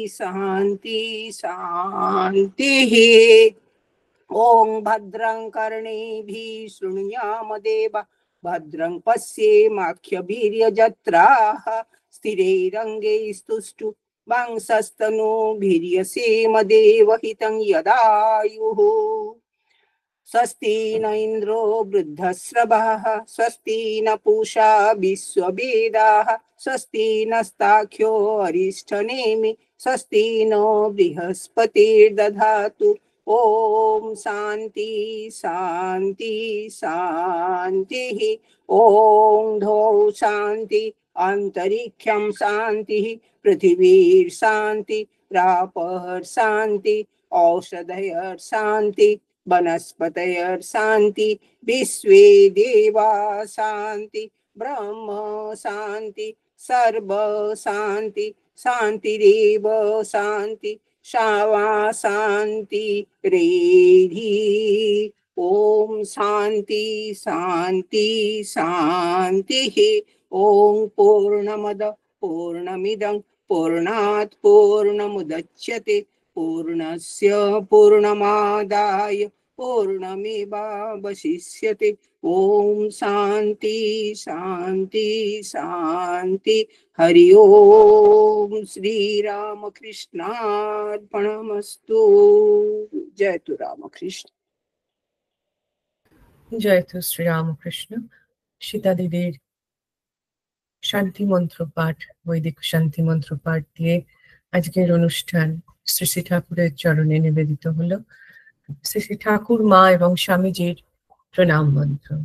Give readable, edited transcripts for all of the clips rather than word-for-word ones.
शांति शांतिः। ओं भद्रं कर्णेभिः शृणुयाम देवा, भद्रं पश्येमाक्षभिर्यजत्राः, स्थिरैरङ्गैस्तुष्टु वांसस्तनूभिर्यसेम देवहितं यदायुः। स्वस्ति न इंद्रो वृद्धश्रवः, स्वस्ति न पूषा विश्ववेदाः, स्वस्ति नस्ताख्यो अरिष्ठनेमि, स्वस्ति नो बृहस्पतिर्दधातु। ओम शांति शांति शांति। ओम धौ शांति अंतरिक्षं शांति, पृथिवीर शांति, रापः शांति, औषधयः शांति, वनस्पतयः शांति, विश्वे देवा शांति, ब्रह्म शांति, सर्व शांति, शांतिरेव शांति, शावा शांति रेधि। ओम शांति शांति शांति। ओम पूर्णमद पूर्णमिदं पूर्णात् पूर्णमुदच्यते, पूर्णस्य पूर्णमादाय पूर्णमेवावशिष्यते। ओम शांति शांति शांति। हरि ओम श्री राम कृष्णार्पणमस्तु। जय तु राम कृष्ण। जय तु श्री रामकृष्ण। সীতা দেবীর শান্তি মন্ত্র পাঠ, বৈদিক শান্তি মন্ত্র পাঠ দিয়ে আজকের অনুষ্ঠান শ্রী শ্রী ঠাকুরের চরণে নিবেদিত হলো। শ্রী শ্রী ঠাকুর মা এবং স্বামীজির প্রণাম মন্ত্র।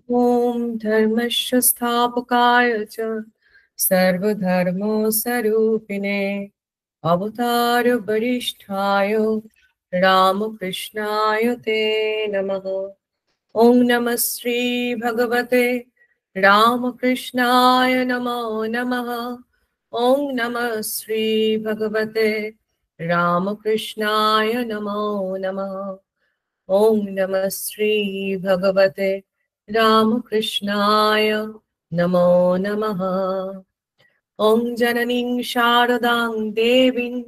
ওম ধর্মস্য স্থাপকায় চ সর্বধর্ম স্বরূপিণে অবতার বরিষ্ঠায় রামকৃষ্ণায় তে নমঃ। ওম নমঃ শ্রী ভগবতে রামকৃষ্ণায় নমো নমঃ। ওম নমঃ শ্রী ভগবতে রামকৃষ্ণায় নমো নমঃ। ওম নমঃ শ্রী ভগবতে রামকৃষ্ণায় নমো নমঃ। ওম জননীং শারদাং দেবীং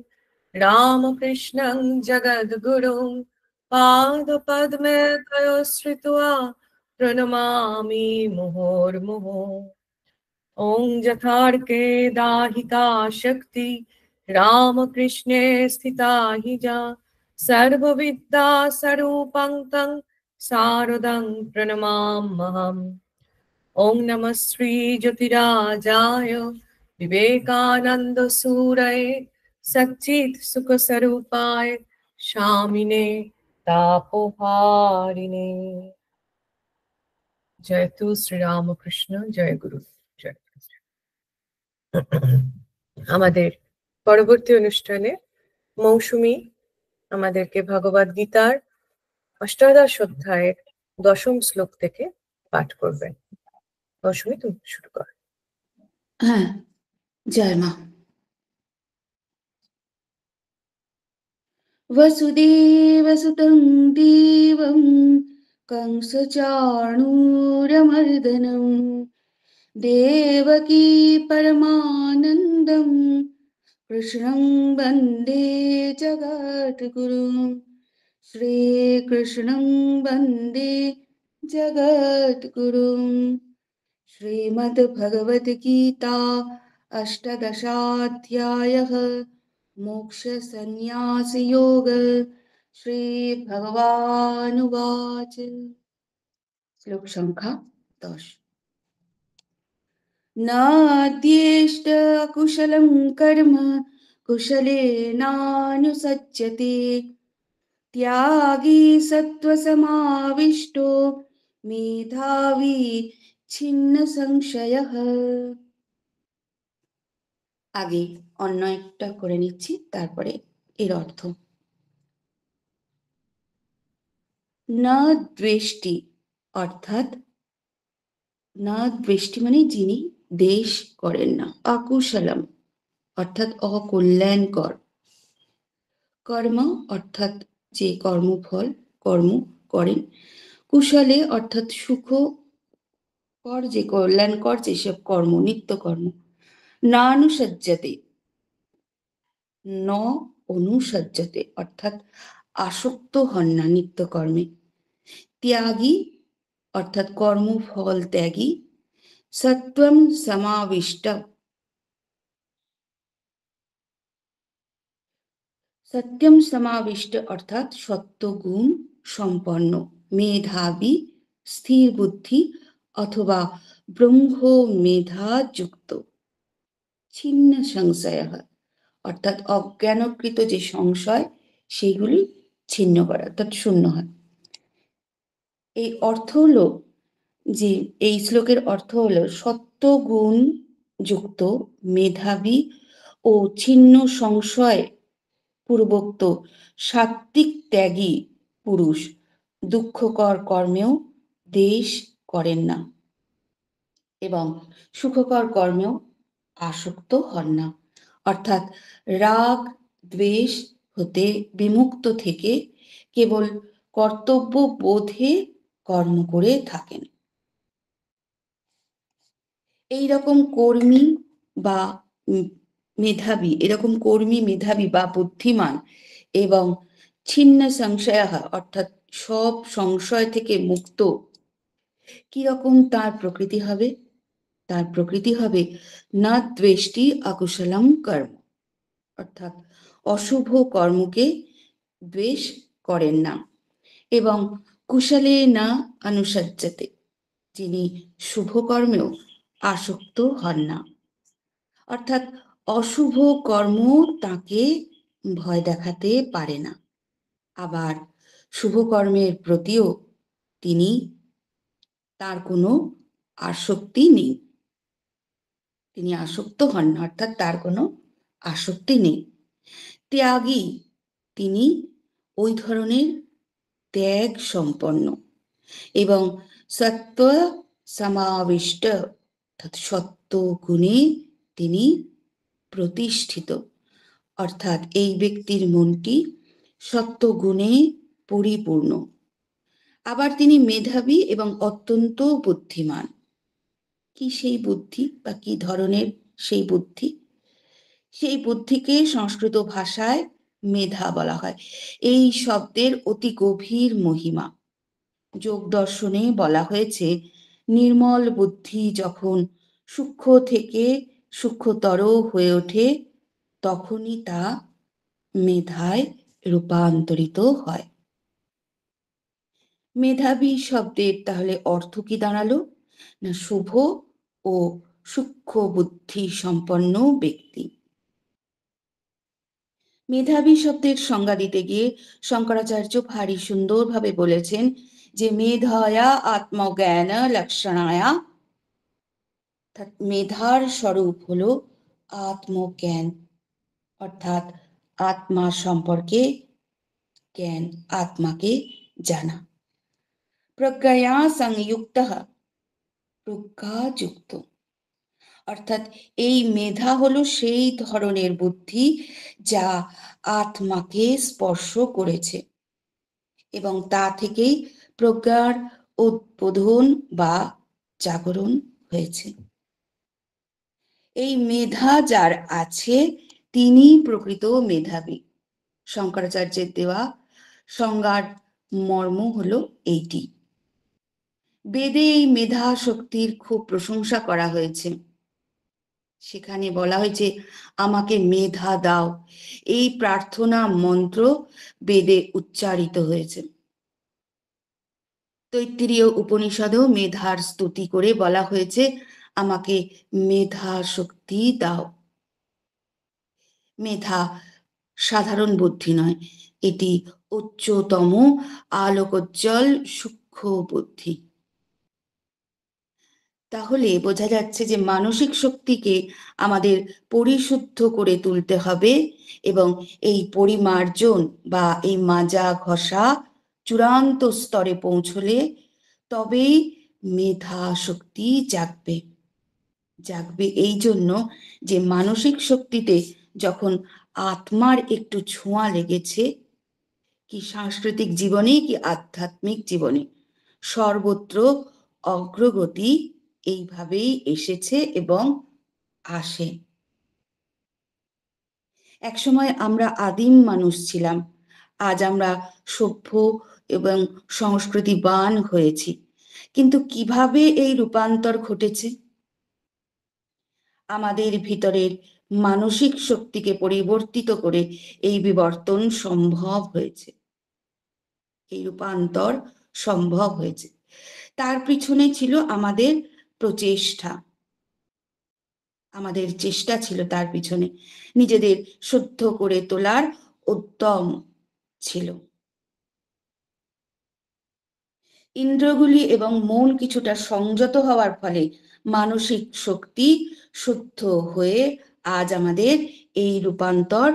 রামকৃষ্ণং জগদ্গুরুং পাদপদ্মে তয়োশ্রিত্वा प्रणमामि मुहुर्मुहुः। ओं यथार्के दाहिता शक्ति रामकृष्णे स्थिता हि जा, सर्वविद्या स्वरूपं तं शारदं प्रणमाम्यहम्। ओं नमः श्री ज्योतिराजाय विवेकानंद सूरये सच्चित् सुख स्वरूपाय शामिने तापोहारिणे। जय तु श्री रामकृष्ण। जय गुरु। जय। আমাদের পরবর্তী অনুষ্ঠানে মৌসুমী আমাদেরকে ভগবদ গীতার অষ্টাদশ অধ্যায়ের 10ম শ্লোক থেকে পাঠ করবেন। মৌসুমী, তুমি শুরু করো। হ্যাঁ, জয় মা। वसुदेवसुतं देवं कंसचाणूरमर्दनं देवकी परमानन्दं कृष्णं वन्दे जगद्गुरुं श्रीकृष्णं वन्दे जगद्गुरुं। श्रीमद्भगवद्गीता अष्टादशाध्यायः मोक्षसंन्यासयोग। श्रीभगवानुवाच। श्लोक संख्या 10। नाद्येष्ट कुशलं कर्म कुशलेनानुसज्जते, त्यागी सत्त्वसमाविष्टो मेधावी छिन्न संशयः। আগে অন্য একটা করে নিচ্ছি, তারপরে এর অর্থ। না দ্বেষ্টি অর্থাৎ না দ্বেষ্টি মানে যিনি দেশ করেন না। আকুশলম অর্থাৎ অকল্যাণকর। কর্ম অর্থাৎ যে কর্মফল কর্ম করেন। কুশলে অর্থাৎ সুখকর যে কল্যাণকর যেসব কর্ম, নিত্যকর্ম। নানুসজ্জাতে ন অনুসজ্জতে, অর্থাৎ আসক্ত হন না নিত্যকর্মে। ত্যাগী অর্থাৎ কর্মফল ত্যাগী। সত্ত্বম সমাবিষ্ট, সত্যম সমাবিষ্ট অর্থাৎ সত্যগুণ সম্পন্ন, মেধাবী, স্থির বুদ্ধি অথবা ব্রহ্ম মেধা যুক্ত। ছিন্ন সংশয় অর্থাৎ অজ্ঞানকৃত যে সংশয় সেগুলি ছিন্ন করা, অর্থাৎ শূন্য হয়। এই অর্থ হলো যে এই শ্লোকের অর্থ হলো সত্যগুণ যুক্ত, মেধাবী ও ছিন্ন সংশয় পূর্বোক্ত সাত্ত্বিক ত্যাগী পুরুষ দুঃখকর কর্মেও দ্বেষ করেন না এবং সুখকর কর্মেও আসক্ত হন না, অর্থাৎ রাগ দ্বেষ হতে বিমুক্ত থেকে কেবল কর্তব্য বোধে কর্ম করে থাকেন। এইরকম কর্মী বা মেধাবী, এরকম কর্মী মেধাবী বা বুদ্ধিমান এবং ছিন্ন সংশয় অর্থাৎ সব সংশয় থেকে মুক্ত, কিরকম তার প্রকৃতি হবে? তার প্রকৃতি হবে না দ্বেষ্টি অকুশলম কর্ম, অর্থাৎ অশুভ কর্মকে দ্বেষ করেন না, এবং কুশলে না অনুসজ্জতে, যিনি শুভ কর্মেও আসক্ত হন না, অর্থাৎ অশুভ কর্ম তাকে ভয় দেখাতে পারে না, আবার শুভ কর্মের প্রতিও তার কোনো আসক্তি নেই, তিনি আসক্ত হন না, অর্থাৎ তার কোনো আসক্তি নেই। ত্যাগী, তিনি ওই ধরনের ত্যাগ সম্পন্ন এবং সত্ত্ব সমাবিষ্ট, অর্থাৎ সত্য গুণে তিনি প্রতিষ্ঠিত, অর্থাৎ এই ব্যক্তির মনটি সত্য গুণে পরিপূর্ণ। আবার তিনি মেধাবী এবং অত্যন্ত বুদ্ধিমান। কি সেই বুদ্ধি বা কি ধরনের সেই বুদ্ধি? সেই বুদ্ধিকে সংস্কৃত ভাষায় মেধা বলা হয়। এই শব্দের অতি গভীর মহিমা। যোগ দর্শনে বলা হয়েছে, নির্মল বুদ্ধি যখন সূক্ষ্ম থেকে সূক্ষ্মতর হয়ে ওঠে তখনই তা মেধায় রূপান্তরিত হয়। মেধাবী শব্দের তাহলে অর্থ কি দাঁড়ালো? না শুভ ও সূক্ষ্ম বুদ্ধি সম্পন্ন ব্যক্তি। মেধাবী শব্দের সংজ্ঞা দিতে গিয়ে শঙ্করাচার্য ভারী সুন্দরভাবে বলেছেন যে মেধায়া আত্মজ্ঞান লক্ষণায়া, অর্থাৎ মেধার স্বরূপ হলো আত্মজ্ঞান, অর্থাৎ আত্মা সম্পর্কে জ্ঞান, আত্মাকে জানা। প্রজ্ঞায়া সংযুক্ত, প্রজ্ঞাযুক্ত, অর্থাৎ এই মেধা হলো সেই ধরনের বুদ্ধি যা আত্মাকে স্পর্শ করেছে এবং তা থেকেই প্রজ্ঞার উদ্বোধন বা জাগরণ হয়েছে। এই মেধা যার আছে তিনি প্রকৃত মেধাবী। শঙ্করাচার্যের দেওয়া সংজ্ঞার মর্ম হলো এইটি। বেদে এই মেধা শক্তির খুব প্রশংসা করা হয়েছে। সেখানে বলা হয়েছে আমাকে মেধা দাও, এই প্রার্থনা মন্ত্র বেদে উচ্চারিত হয়েছে। তৈত্তিরীয় উপনিষদেও মেধার স্তুতি করে বলা হয়েছে আমাকে মেধা শক্তি দাও। মেধা সাধারণ বুদ্ধি নয়, এটি উচ্চতম আলোকোজ্জ্বল সূক্ষ্ম বুদ্ধি। তাহলে বোঝা যাচ্ছে যে মানসিক শক্তিকে আমাদের পরিশুদ্ধ করে তুলতে হবে এবং এই পরিমার্জন বা এই মাজা ঘষা চূড়ান্ত স্তরে পৌঁছলে তবেই মেধা শক্তি জাগবে। জাগবে এই জন্য যে মানসিক শক্তিতে যখন আত্মার একটু ছোঁয়া লেগেছে, কি সাংস্কৃতিক জীবনে কি আধ্যাত্মিক জীবনে, সর্বত্র অগ্রগতি এইভাবেই এসেছে এবং আসে। একসময় আমরা আদিম মানুষ ছিলাম, আজ আমরা সভ্য এবং সংস্কৃতিবান হয়েছি। কিন্তু কিভাবে এই রূপান্তর ঘটেছে? আমাদের ভিতরের মানসিক শক্তিকে পরিবর্তিত করে এই বিবর্তন সম্ভব হয়েছে, এই রূপান্তর সম্ভব হয়েছে। তার পিছনে ছিল আমাদের প্রচেষ্টা, আমাদের চেষ্টা ছিল তার পিছনে, নিজেদের শুদ্ধ করে তোলার উদ্যম ছিল। ইন্দ্রগুলি এবং মন কিছুটা সংযত হওয়ার ফলে মানসিক শক্তি শুদ্ধ হয়ে আজ আমাদের এই রূপান্তর,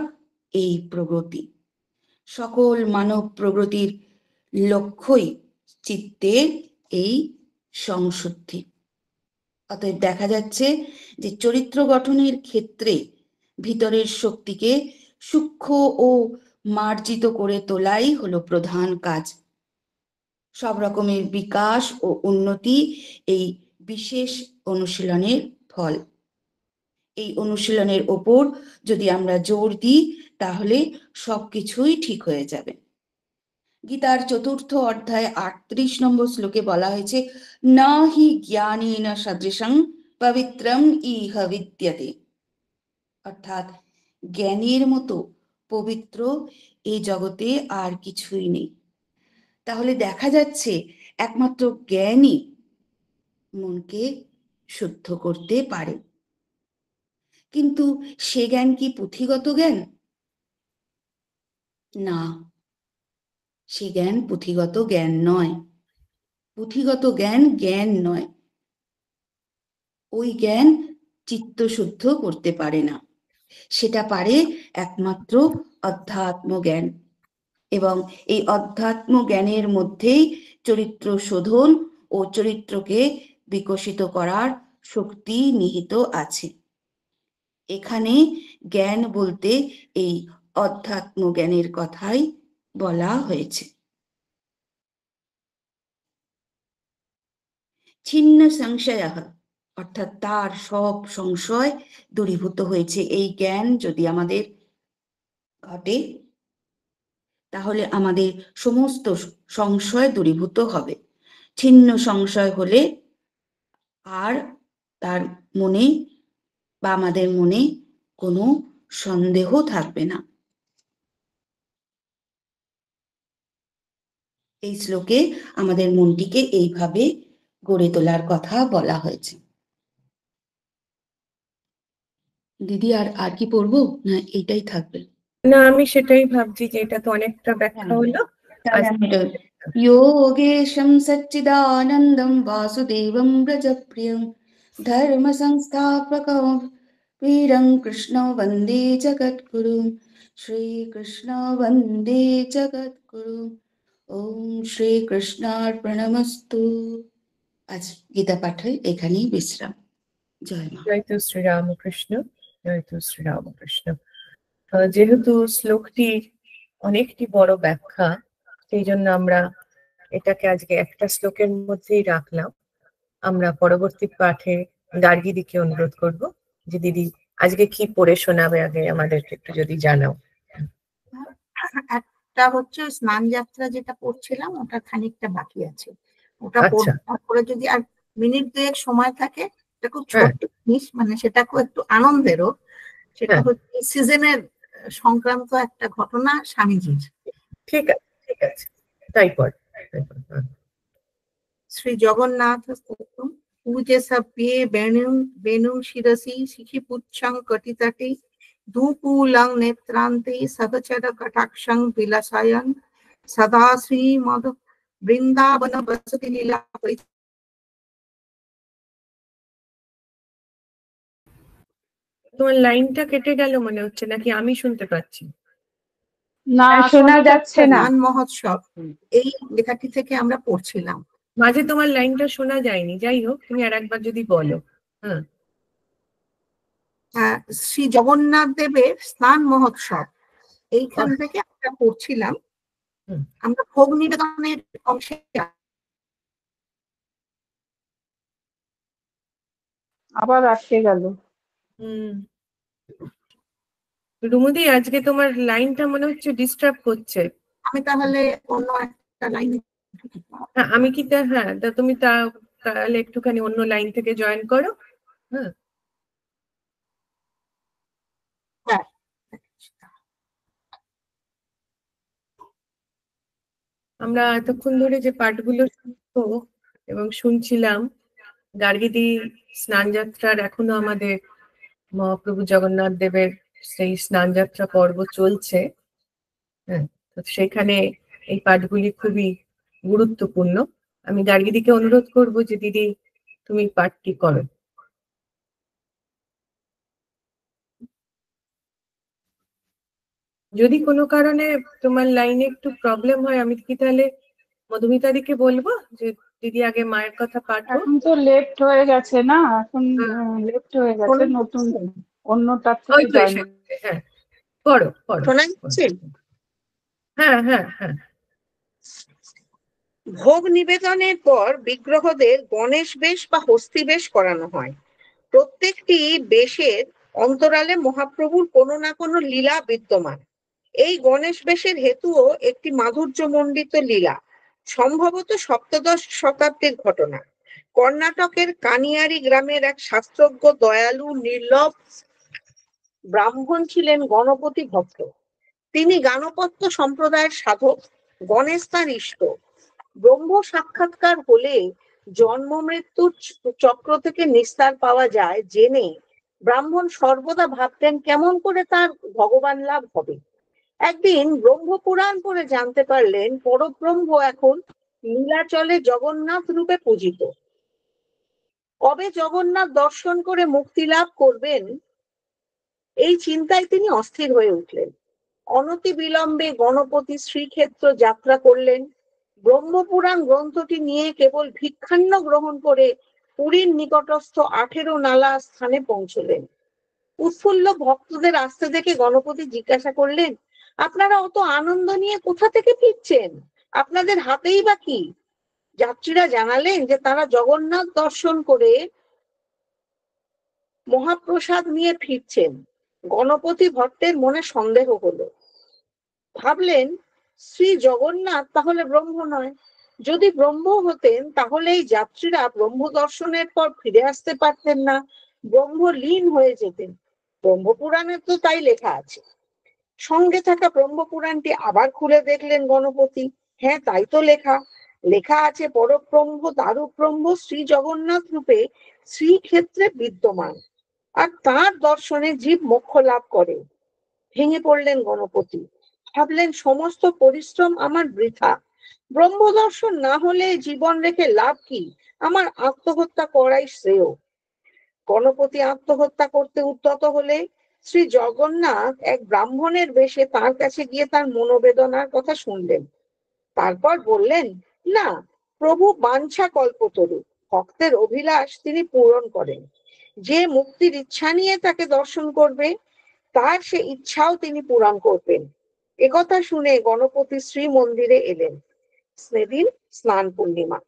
এই প্রগতি। সকল মানব প্রগতির লক্ষ্যই চিত্তের এই সংশুদ্ধি। অতএব দেখা যাচ্ছে যে চরিত্র গঠনের ক্ষেত্রে ভিতরের শক্তিকে সূক্ষ্ম ও মার্জিত করে তোলাই হলো প্রধান কাজ। সব রকমের বিকাশ ও উন্নতি এই বিশেষ অনুশীলনের ফল। এই অনুশীলনের ওপর যদি আমরা জোর দিই তাহলে সবকিছুই ঠিক হয়ে যাবে। গীতার 4th অধ্যায় 38 নম্বর শ্লোকে বলা হয়েছে, না হি জ্ঞানেন সদৃশং পবিত্রম ইহ বিদ্যতে। অর্থাৎ জ্ঞানের মতো পবিত্র এই জগতে আর কিছুই নেই। তাহলে দেখা যাচ্ছে একমাত্র জ্ঞানই মনকে শুদ্ধ করতে পারে। কিন্তু সে জ্ঞান কি পুঁথিগত জ্ঞান? না, সে জ্ঞান পুঁথিগত জ্ঞান নয়। পুঁথিগত জ্ঞান জ্ঞান নয়। ওই জ্ঞান চিত্ত শুদ্ধ করতে পারে না। সেটা পারে একমাত্র অধ্যাত্ম জ্ঞান। এবং এই অধ্যাত্ম জ্ঞানের মধ্যেই চরিত্র শোধন ও চরিত্রকে বিকশিত করার শক্তি নিহিত আছে। এখানে জ্ঞান বলতে এই অধ্যাত্ম জ্ঞানের কথাই বলা হয়েছে। ছিন্ন সংশয়, অর্থাৎ তার সব সংশয় দূরীভূত হয়েছে। এই জ্ঞান যদি আমাদের ঘটে তাহলে আমাদের সমস্ত সংশয় দূরীভূত হবে। ছিন্ন সংশয় হলে আর তার মনে বা আমাদের মনে কোনো সন্দেহ থাকবে না। এই শ্লোকে আমাদের মনটিকে এইভাবে গড়ে তোলার কথা বলা হয়েছে। দিদি আর কি পড়বো, না এইটাই থাকবে? না, আমি সেটাই ভাবছি যে এটা তো অনেকটা ব্যাখ্যা হলো। योगेशं सच्चिदानन्दं वासुदेवं व्रजप्रियं धर्म संस्थापकं वीरं कृष्ण वन्दे जगद्गुरुं श्रीकृष्ण वन्दे जगद्गुरुं। ओम श्रीकृष्णार्पणमस्तु। আজ গীতা পাঠে এখানেই বিশ্রাম। জয় মা। জয় তো শ্রীরামকৃষ্ণ, জয় তো শ্রীরামকৃষ্ণ। যেহেতু শ্লোকটির অনেকটি বড় ব্যাখ্যা, সেই জন্য আমরা এটাকে আজকে একটা শ্লোকের মধ্যেই রাখলাম। আমরা পরবর্তী পাঠে গার্গীদিকে অনুরোধ করব যে দিদি আজকে কি পড়ে শোনাবে, আগে আমাদেরকে একটু যদি জানাও। একটা হচ্ছে স্নান যাত্রা যেটা পড়ছিলাম, ওটা খানিকটা বাকি আছে, ওটা আচ্ছা, পরে যদি আর মিনিট দুয়েক সময় থাকে, এটা খুব ছোট্ট জিনিস, মানে সেটা খুব একটু আনন্দেরও। সেটা হচ্ছে সিজনের সংক্রান্ত একটা ঘটনা স্বামীজির। ঠিক আছে, ঠিক আছে, তাই পর। শ্রী জগন্নাথ স্তোত্রম পূজে সভ্যে বেণু শিরসি শিখি পুচ্ছং কটিতটে দুকুলং নেত্রান্তে সহচর কটাক্ষং বিলাসায়ন সদা শ্রীমদ বৃন্দাবন বসতি লীলা। তোমার লাইনটা কেটে গেল মনে হচ্ছে, নাকি আমি শুনতে পাচ্ছি? না, শোনা যাচ্ছে না। স্নান মহোৎসব এই লেখাটি থেকে আমরা পড়ছিলাম। মাঝে তোমার লাইনটা শোনা যায়নি, যাই হোক তুমি আর একবার যদি বলো। শ্রী জগন্নাথ দেবের স্নান মহোৎসব এইখান থেকে আমরা পড়ছিলাম। আমরা ভোগ নিবেদনের অংশে আবার আটকে গেল। রুমুদি, আজকে তোমার লাইনটা মনে হচ্ছে ডিস্টার্ব করছে। আমি তাহলে অন্য একটা লাইনে হ্যাঁ, আমি কি হ্যাঁ, তুমি তাহলে একটুখানি অন্য লাইন থেকে জয়েন করো। হ্যাঁ, হ্যাঁ, আমরা এতক্ষণ ধরে যে পাঠগুলো শুনবো এবং শুনছিলাম, গার্গীদি স্নান যাত্রার এখনো আমাদের মহাপ্রভু জগন্নাথ দেবের সেই স্নান যাত্রা পর্ব চলছে। হ্যাঁ, তো সেখানে এই পাঠগুলি খুবই গুরুত্বপূর্ণ। আমি গার্গীদিকে অনুরোধ করব যে দিদি তুমি পাঠটি করো। যদি কোনো কারণে তোমার লাইনে একটু প্রবলেম হয়, আমি কি তাহলে মধুমিতাদিকে বলবো যে দিদি আগে মায়ের কথা পাঠ হোক? এখন তো লেফট হয়ে গেছে না, এখন লেফট হয়ে গেছে, নতুন অন্যটার থেকে ওই তো জয়েন। এসেছে, হ্যাঁ, পড়ো পড়ো। শোনা যাচ্ছে? হ্যাঁ হ্যাঁ হ্যাঁ। ভোগ নিবেদনের পর বিগ্রহদের গণেশ বেশ বা হস্তি বেশ করানো হয়। প্রত্যেকটি বেশের অন্তরালে মহাপ্রভুর কোনো না কোনো লীলা বিদ্যমান। এই গণেশ বেশের হেতুও একটি মাধুর্যমণ্ডিত লীলা, সম্ভবত সপ্তদশ শতাব্দীর ঘটনা। কর্ণাটকের কানিয়ারি গ্রামের এক শাস্ত্রজ্ঞ দয়ালু নির্লভ ব্রাহ্মণ ছিলেন গণপতি ভক্ত। তিনি গানপত্য সম্প্রদায়ের সাধক, গণেশ তাঁর ইষ্ট। ব্রহ্ম সাক্ষাৎকার হলে জন্ম মৃত্যুর চক্র থেকে নিস্তার পাওয়া যায় জেনে ব্রাহ্মণ সর্বদা ভাবতেন কেমন করে তার ভগবান লাভ হবে। একদিন ব্রহ্ম পুরাণ পড়ে জানতে পারলেন পরব্রহ্ম এখন নীলাচলে জগন্নাথ রূপে পূজিত। কবে জগন্নাথ দর্শন করে মুক্তি লাভ করবেন, এই চিন্তায় তিনি অস্থির হয়ে উঠলেন। অনতি বিলম্বে গণপতি শ্রীক্ষেত্র যাত্রা করলেন। ব্রহ্মপুরাণ গ্রন্থটি নিয়ে কেবল ভিক্ষান্ন গ্রহণ করে পুরীর নিকটস্থ 18 নালা স্থানে পৌঁছলেন। উৎফুল্ল ভক্তদের আসতে দেখে গণপতি জিজ্ঞাসা করলেন, আপনারা অত আনন্দ নিয়ে কোথা থেকে ফিরছেন? আপনাদের হাতেই বা কি? যাত্রীরা জানালেন যে তারা জগন্নাথ দর্শন করে মহাপ্রসাদ নিয়ে ফিরছেন। গণপতি ভট্টের মনে সন্দেহ হলো। ভাবলেন, শ্রী জগন্নাথ তাহলে ব্রহ্ম নয়। যদি ব্রহ্ম হতেন তাহলে এই যাত্রীরা ব্রহ্ম দর্শনের পর ফিরে আসতে পারতেন না, ব্রহ্ম লীন হয়ে যেতেন। ব্রহ্মপুরাণে তো তাই লেখা আছে। সঙ্গে থাকা ব্রহ্মপুরাণটি আবার খুলে দেখলেন গণপতি। হ্যাঁ, তাই তো লেখা লেখা আছে পরব্রহ্ম দারুব্রহ্ম শ্রী জগন্নাথ রূপে শ্রীক্ষেত্রে বিদ্যমান, আর তার দর্শনে জীব মোক্ষ লাভ করে। ভেঙে পড়লেন গণপতি। ভাবলেন, সমস্ত পরিশ্রম আমার বৃথা। ব্রহ্ম দর্শন না হলে জীবন রেখে লাভ কি? আমার আত্মহত্যা করাই শ্রেয়। গণপতি আত্মহত্যা করতে উদ্যত হলে শ্রী জগন্নাথ এক ব্রাহ্মণের বেশে তার কাছে গিয়ে তার মনোবেদনার কথা শুনলেন। তারপর বললেন, না, প্রভু বাঞ্ছা কল্পতরু, ভক্তের অভিলাষ তিনি পূরণ করেন। যে মুক্তির ইচ্ছা নিয়ে তাকে দর্শন করবে তার সে ইচ্ছাও তিনি পূরণ করবেন। একথা শুনে গণপতি শ্রী মন্দিরে এলেন। সেদিন স্নান পূর্ণিমা।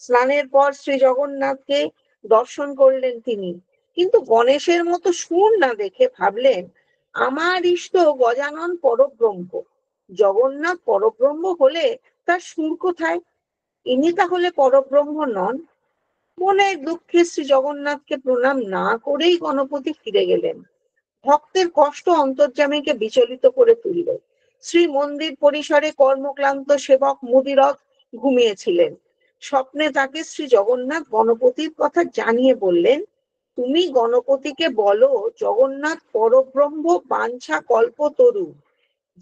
স্নানের পর শ্রী জগন্নাথকে দর্শন করলেন তিনি, কিন্তু গণেশের মতো সুর না দেখে ভাবলেন, আমার ইষ্ট গজানন পরব্রহ্ম। জগন্নাথ পরব্রহ্ম হলে তার সুর কোথায়? ইনি তাহলে পরব্রহ্ম নন। মনের দুঃখে শ্রী জগন্নাথকে প্রণাম না করেই গণপতি ফিরে গেলেন। ভক্তের কষ্ট অন্তর্যামীকে বিচলিত করে তুলল। শ্রী মন্দির পরিসরে কর্মক্লান্ত সেবক মুদিরথ ঘুমিয়েছিলেন। স্বপ্নে তাকে শ্রী জগন্নাথ গণপতির কথা জানিয়ে বললেন, তুমি গণপতিকে বলো জগন্নাথ পরব্রহ্ম বাঞ্ছা কল্পতরু,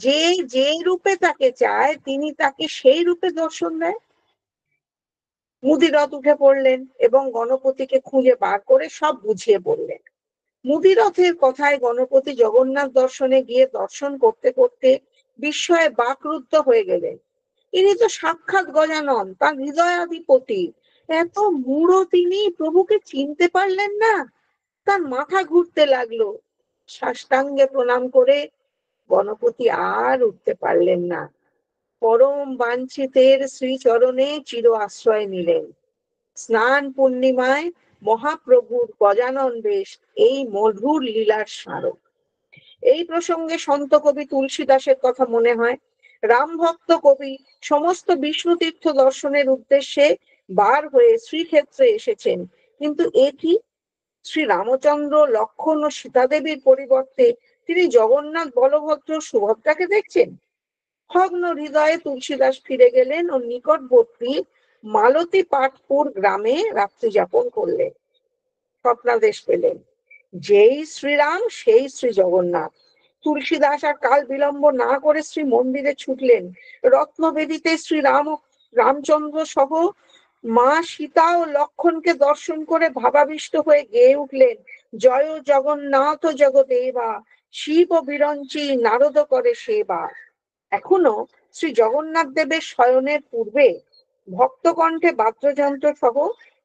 যে যে রূপে তাকে চায় তিনি তাকে সেই রূপে দর্শন দেয়। মুদিরথ উঠে পড়লেন এবং গণপতিকে খুঁজে বার করে সব বুঝিয়ে বললেন। মুদিরথের কথায় গণপতি জগন্নাথ দর্শনে গিয়ে দর্শন করতে করতে বিস্ময়ে বাকরুদ্ধ হয়ে গেলেন। ইনি তো সাক্ষাৎ গজানন, তার হৃদয়াধিপতি। এত মূঢ় তিনি প্রভুকে চিনতে পারলেন না। তার মাথা ঘুরতে লাগলো। সাষ্টাঙ্গে প্রণাম করে গণপতি আর উঠতে পারলেন না। পরম বাঞ্ছিতের শ্রীচরণে চির আশ্রয় নিলেন। স্নান পূর্ণিমায় মহাপ্রভুর গজানন বেশ এই মধুর লীলার স্মারক। এই প্রসঙ্গে সন্ত কবি তুলসীদাসের কথা মনে হয়। রাম ভক্ত কবি সমস্ত বিষ্ণু তীর্থ দর্শনের উদ্দেশ্যে বার হয়ে শ্রীক্ষেত্রে এসেছেন, কিন্তু এ কি? শ্রী রামচন্দ্র, লক্ষ্মণ ও সীতা দেবীর পরিবর্তে তিনি জগন্নাথ, বলভদ্র, সুভদ্রাকে দেখছেন। ভগ্ন হৃদয়ে তুলসীদাস ফিরে গেলেন ও নিকটবর্তী মালতী পাটপুর গ্রামে রাত্রি যাপন করলেন। স্বপ্নাদেশ পেলেন, যেই শ্রীরাম সেই শ্রী জগন্নাথ। তুলসীদাস আর কাল বিলম্ব না করে শ্রী মন্দিরে ছুটলেন। রত্নবেদিতে শ্রী রামচন্দ্র সহ মা সীতা ও লক্ষ্মণকে দর্শন করে ভাবাবিষ্ট হয়ে গেয়ে উঠলেন, জয় জগন্নাথ জগদেবা, শিব বিরঞ্চি নারদ করে সেবা। এখনো শ্রী জগন্নাথ দেবের শয়নের পূর্বে ভক্তকণ্ঠে বাদ্যযন্ত্র সহ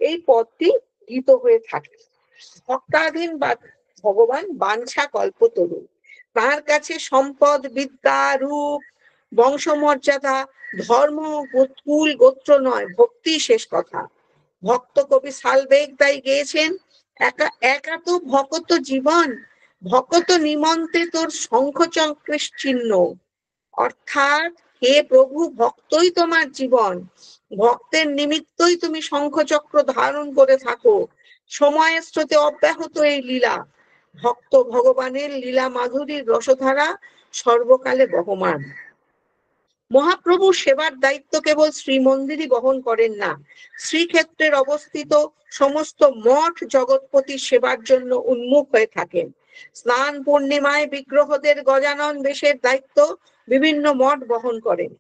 এই পদটি গীত হয়ে থাকে। ভক্তাধীন ভগবান বাঞ্ছা কল্পতরু, তার কাছে সম্পদ, বিদ্যা, রূপ, বংশমর্যাদা, ধর্ম, কুল, গোত্র নয়, ভক্তি শেষ কথা। ভক্ত কবি সালবেগ তাই গেয়েছেন, একা একা তো ভকত জীবন, ভকত নিমন্তে তোর শঙ্খচক্রের চিহ্ন। অর্থাৎ হে প্রভু, ভক্তই তোমার জীবন, ভক্তের নিমিত্তই তুমি শঙ্খচক্র ধারণ করে থাকো। সময়ের স্রোতে অব্যাহত এই লীলা, ভক্ত ভগবানের লীলা মাধুরীর রসধারা সর্বকালে বহমান। মহাপ্রভু সেবার দায়িত্ব কেবল শ্রীমন্দিরই বহন করেন না, শ্রীক্ষেত্রের অবস্থিত সমস্ত মঠ জগৎপতির সেবার জন্য উন্মুখ হয়ে থাকেন। স্নান পূর্ণিমায় বিগ্রহদের গজানন বেশের দায়িত্ব বিভিন্ন মঠ বহন করেন।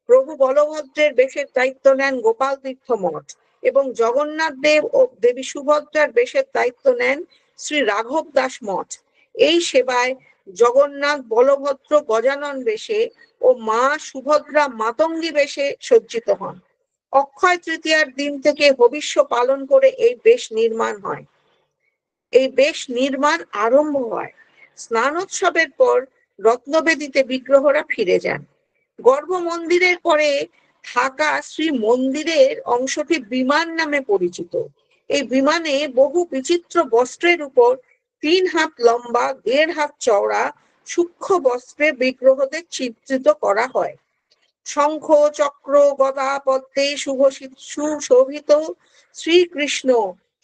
প্রভু বলভদ্রের বেশের দায়িত্ব নেন গোপাল তীর্থ মঠ এবং জগন্নাথ দেব ও দেবী সুভদ্রার বেশের দায়িত্ব নেন শ্রী রাঘব দাস মঠ। এই সেবায় জগন্নাথ, বলভদ্র গজানন বেশে ও মা সুভদ্রা মাতঙ্গী বেশে সজ্জিত হন। অক্ষয় তৃতীয়ার দিন থেকে ভবিষ্য পালন করে এই বেশ নির্মাণ হয়। এই বেশ নির্মাণ আরম্ভ হয়। স্নানোৎসবের পর রত্নবেদিতে বিগ্রহরা ফিরে যান। গর্ভ মন্দিরের পরে থাকা শ্রী মন্দিরের অংশটি বিমান নামে পরিচিত। এই বিমানে বহু বিচিত্র বস্ত্রের উপর 3 হাত লম্বা, 1.5 হাত চওড়া সূক্ষ্ম বস্ত্রে বিগ্রহদের চিত্রিত করা হয়। শঙ্খ, চক্র, গদা, পদ্মে সুশোভিত শ্রীকৃষ্ণ,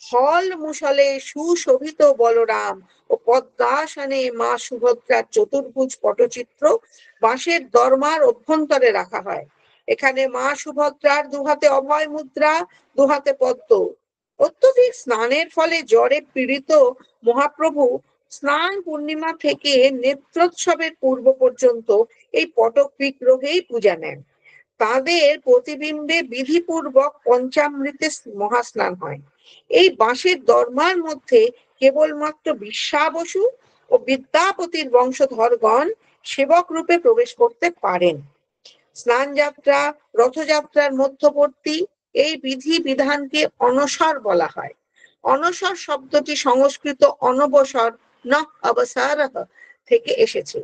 হল মুসলে সুশোভিত বলরাম ও পদ্মাসনে মা সুভদ্রার চতুর্ভুজ পটচিত্র বাঁশের দরমার অভ্যন্তরে রাখা হয়। এখানে মা সুভদ্রার দুহাতে অভয় মুদ্রা, দুহাতে পদ্ম। অত্যধিক স্নানের ফলে জ্বরে পীড়িত মহাপ্রভু স্নান পূর্ণিমা থেকে নেত্রোৎসবের পূর্ব পর্যন্ত এই পটক বিগ্রহেই পূজা নেন। তাদের প্রতিবিম্বে বিধিপূর্বক পঞ্চামৃতে মহাস্নান হয়। এই বাঁশের দরমার মধ্যে কেবলমাত্র বিশ্বাবসু ও বিদ্যাপতির বংশধরগণ সেবক রূপে প্রবেশ করতে পারেন। স্নান যাত্রা, রথযাত্রার মধ্যবর্তী এই বিধি বিধানকে অনসর বলা হয়। অনসর শব্দটি সংস্কৃত অনবসর ন অবসরঃ থেকে এসেছে।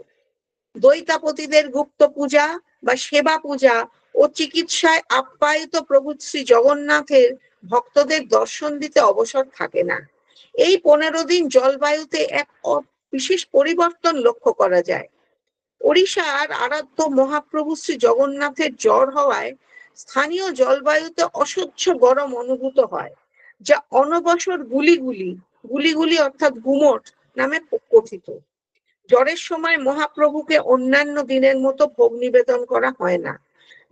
দৈতাপতিদের গুপ্ত পূজা বা সেবা পূজা ও চিকিৎসায় আপ্যায়িত প্রভু শ্রী জগন্নাথের ভক্তদের দর্শন দিতে অবসর থাকে না। এই 15 দিন জলবায়ুতে এক বিশেষ পরিবর্তন লক্ষ্য করা যায়। ওড়িশার আরাধ্য মহাপ্রভু শ্রী জগন্নাথের জ্বর হওয়ায় স্থানীয় জলবায়ুতে অসহ্য গরম অনুভূত হয়, যা অনবসর গুলিগুলি অর্থাৎ গুমট নামে কথিত। জ্বরের সময় মহাপ্রভুকে অন্যান্য দিনের মতো ভোগ নিবেদন করা হয় না।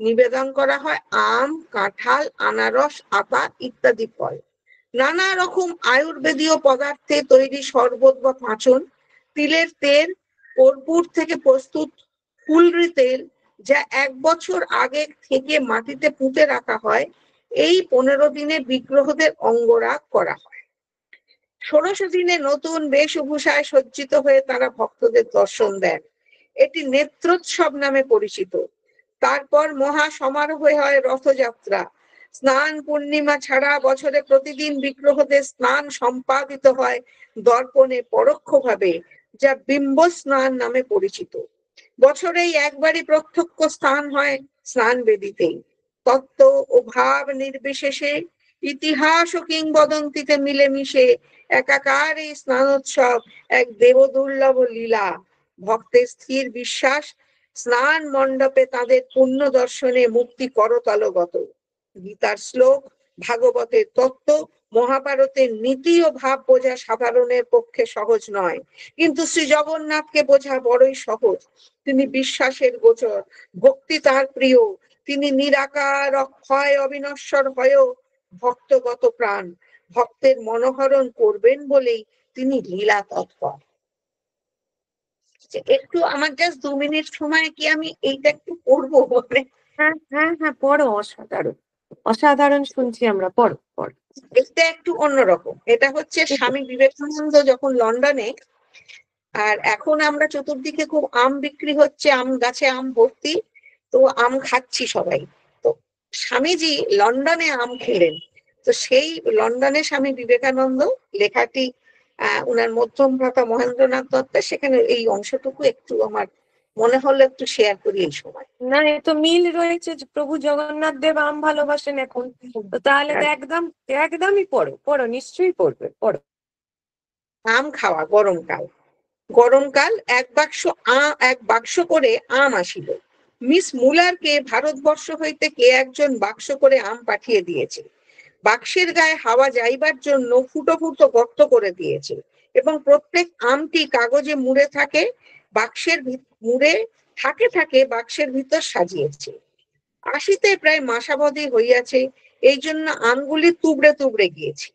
নিবেদন করা হয় আম, কাঁঠাল, আনারস, আতা ইত্যাদি ফল। নানা রকম আয়ুর্বেদীয় পদার্থে তৈরি শরবত বা পাঁচন, তিলের তেল, কর্পূর থেকে প্রস্তুত ফুলরি তেল, যা 1 বছর আগে থেকে মাটিতে পুঁতে রাখা হয়। এই 15 দিনে বিগ্রহদের অঙ্গরাগ করা হয়। 16 দিনে নতুন বেশভূষায় সজ্জিত হয়ে তারা ভক্তদের দর্শন দেন। এটি নেত্রোৎসব নামে পরিচিত। তারপর মহা সমারোহে হয় রথযাত্রা। স্নান পূর্ণিমা ছাড়া বছরে প্রতিদিন বিগ্রহদের স্নান সম্পাদিত হয় দর্পণে পরোক্ষভাবে, যা বিম্ব স্নান নামে পরিচিত। বছরেই একবারই প্রত্যক্ষ স্নান হয় স্নান বেদিতেই। তত্ত্ব ও ভাব নির্বিশেষে, ইতিহাস ও কিংবদন্তিতে মিলেমিশে একাকার এই স্নানোৎসব এক দেবদুর্লভ লীলা। ভক্তের স্থির বিশ্বাস, স্নান মণ্ডপে তাদের পুণ্য দর্শনে মুক্তি করতলগত। গীতার শ্লোক, ভাগবতের তত্ত্ব, মহাভারতের নীতি ও ভাব বোঝা সাধারণের পক্ষে সহজ নয়, কিন্তু শ্রী জগন্নাথকে বোঝা বড়ই সহজ। তিনি বিশ্বাসের গোচর, ভক্তি তার প্রিয়, তিনি নিরাকার, অক্ষয়, অবিনশ্বর হয়েও ভক্তগত প্রাণ। ভক্তের মনোহরণ করবেন বলেই তিনি লীলা তৎপর। একটু আমার জাস্ট 2 মিনিট সময় কি আমি এইটা একটু পড়বো? হ্যাঁ হ্যাঁ হ্যাঁ, পড়ো, অসাধারণ অসাধারণ শুনছি আমরা, পড়ো পড়ো। এটা একটু অন্যরকম। এটা হচ্ছে স্বামী বিবেকানন্দ যখন লন্ডনে, আর এখন আমরা চতুর্দিকে খুব আম বিক্রি হচ্ছে, আম গাছে আম ভর্তি, তো আম খাচ্ছি সবাই। তো স্বামীজি লন্ডনে আম খেলেন, তো সেই লন্ডনে স্বামী বিবেকানন্দ লেখাটি উনার মধ্যম ভ্রাতা মহেন্দ্রনাথ দত্তের, সেখানে এই অংশটুকু একটু আমার মনে হলো একটু শেয়ার করি এই সময়। না, এ তো মিল রয়েছে যে প্রভু জগন্নাথ দেব আম ভালোবাসেন এখন, তো তাহলে তো একদমই পড়ো পড়ো, নিশ্চয়ই পড়বে, পড়ো। আম খাওয়া, গরমকাল। গরমকাল এক বাক্স করে আম আসিল। মিস মুলারকে ভারতবর্ষ হইতে কে একজন বাক্স করে আম পাঠিয়ে দিয়েছে। বাক্সের গায়ে হাওয়া যাইবার জন্য ফুটো ফুটো গর্ত করে দিয়েছে এবং প্রত্যেক আমটি কাগজে মুড়ে থাকে, মুড়ে থাকে বাক্সের ভিতর সাজিয়েছে। আসিতে প্রায় মাসাবধি হইয়াছে, এই জন্য আমগুলি তুবড়ে তুবড়ে গিয়েছে,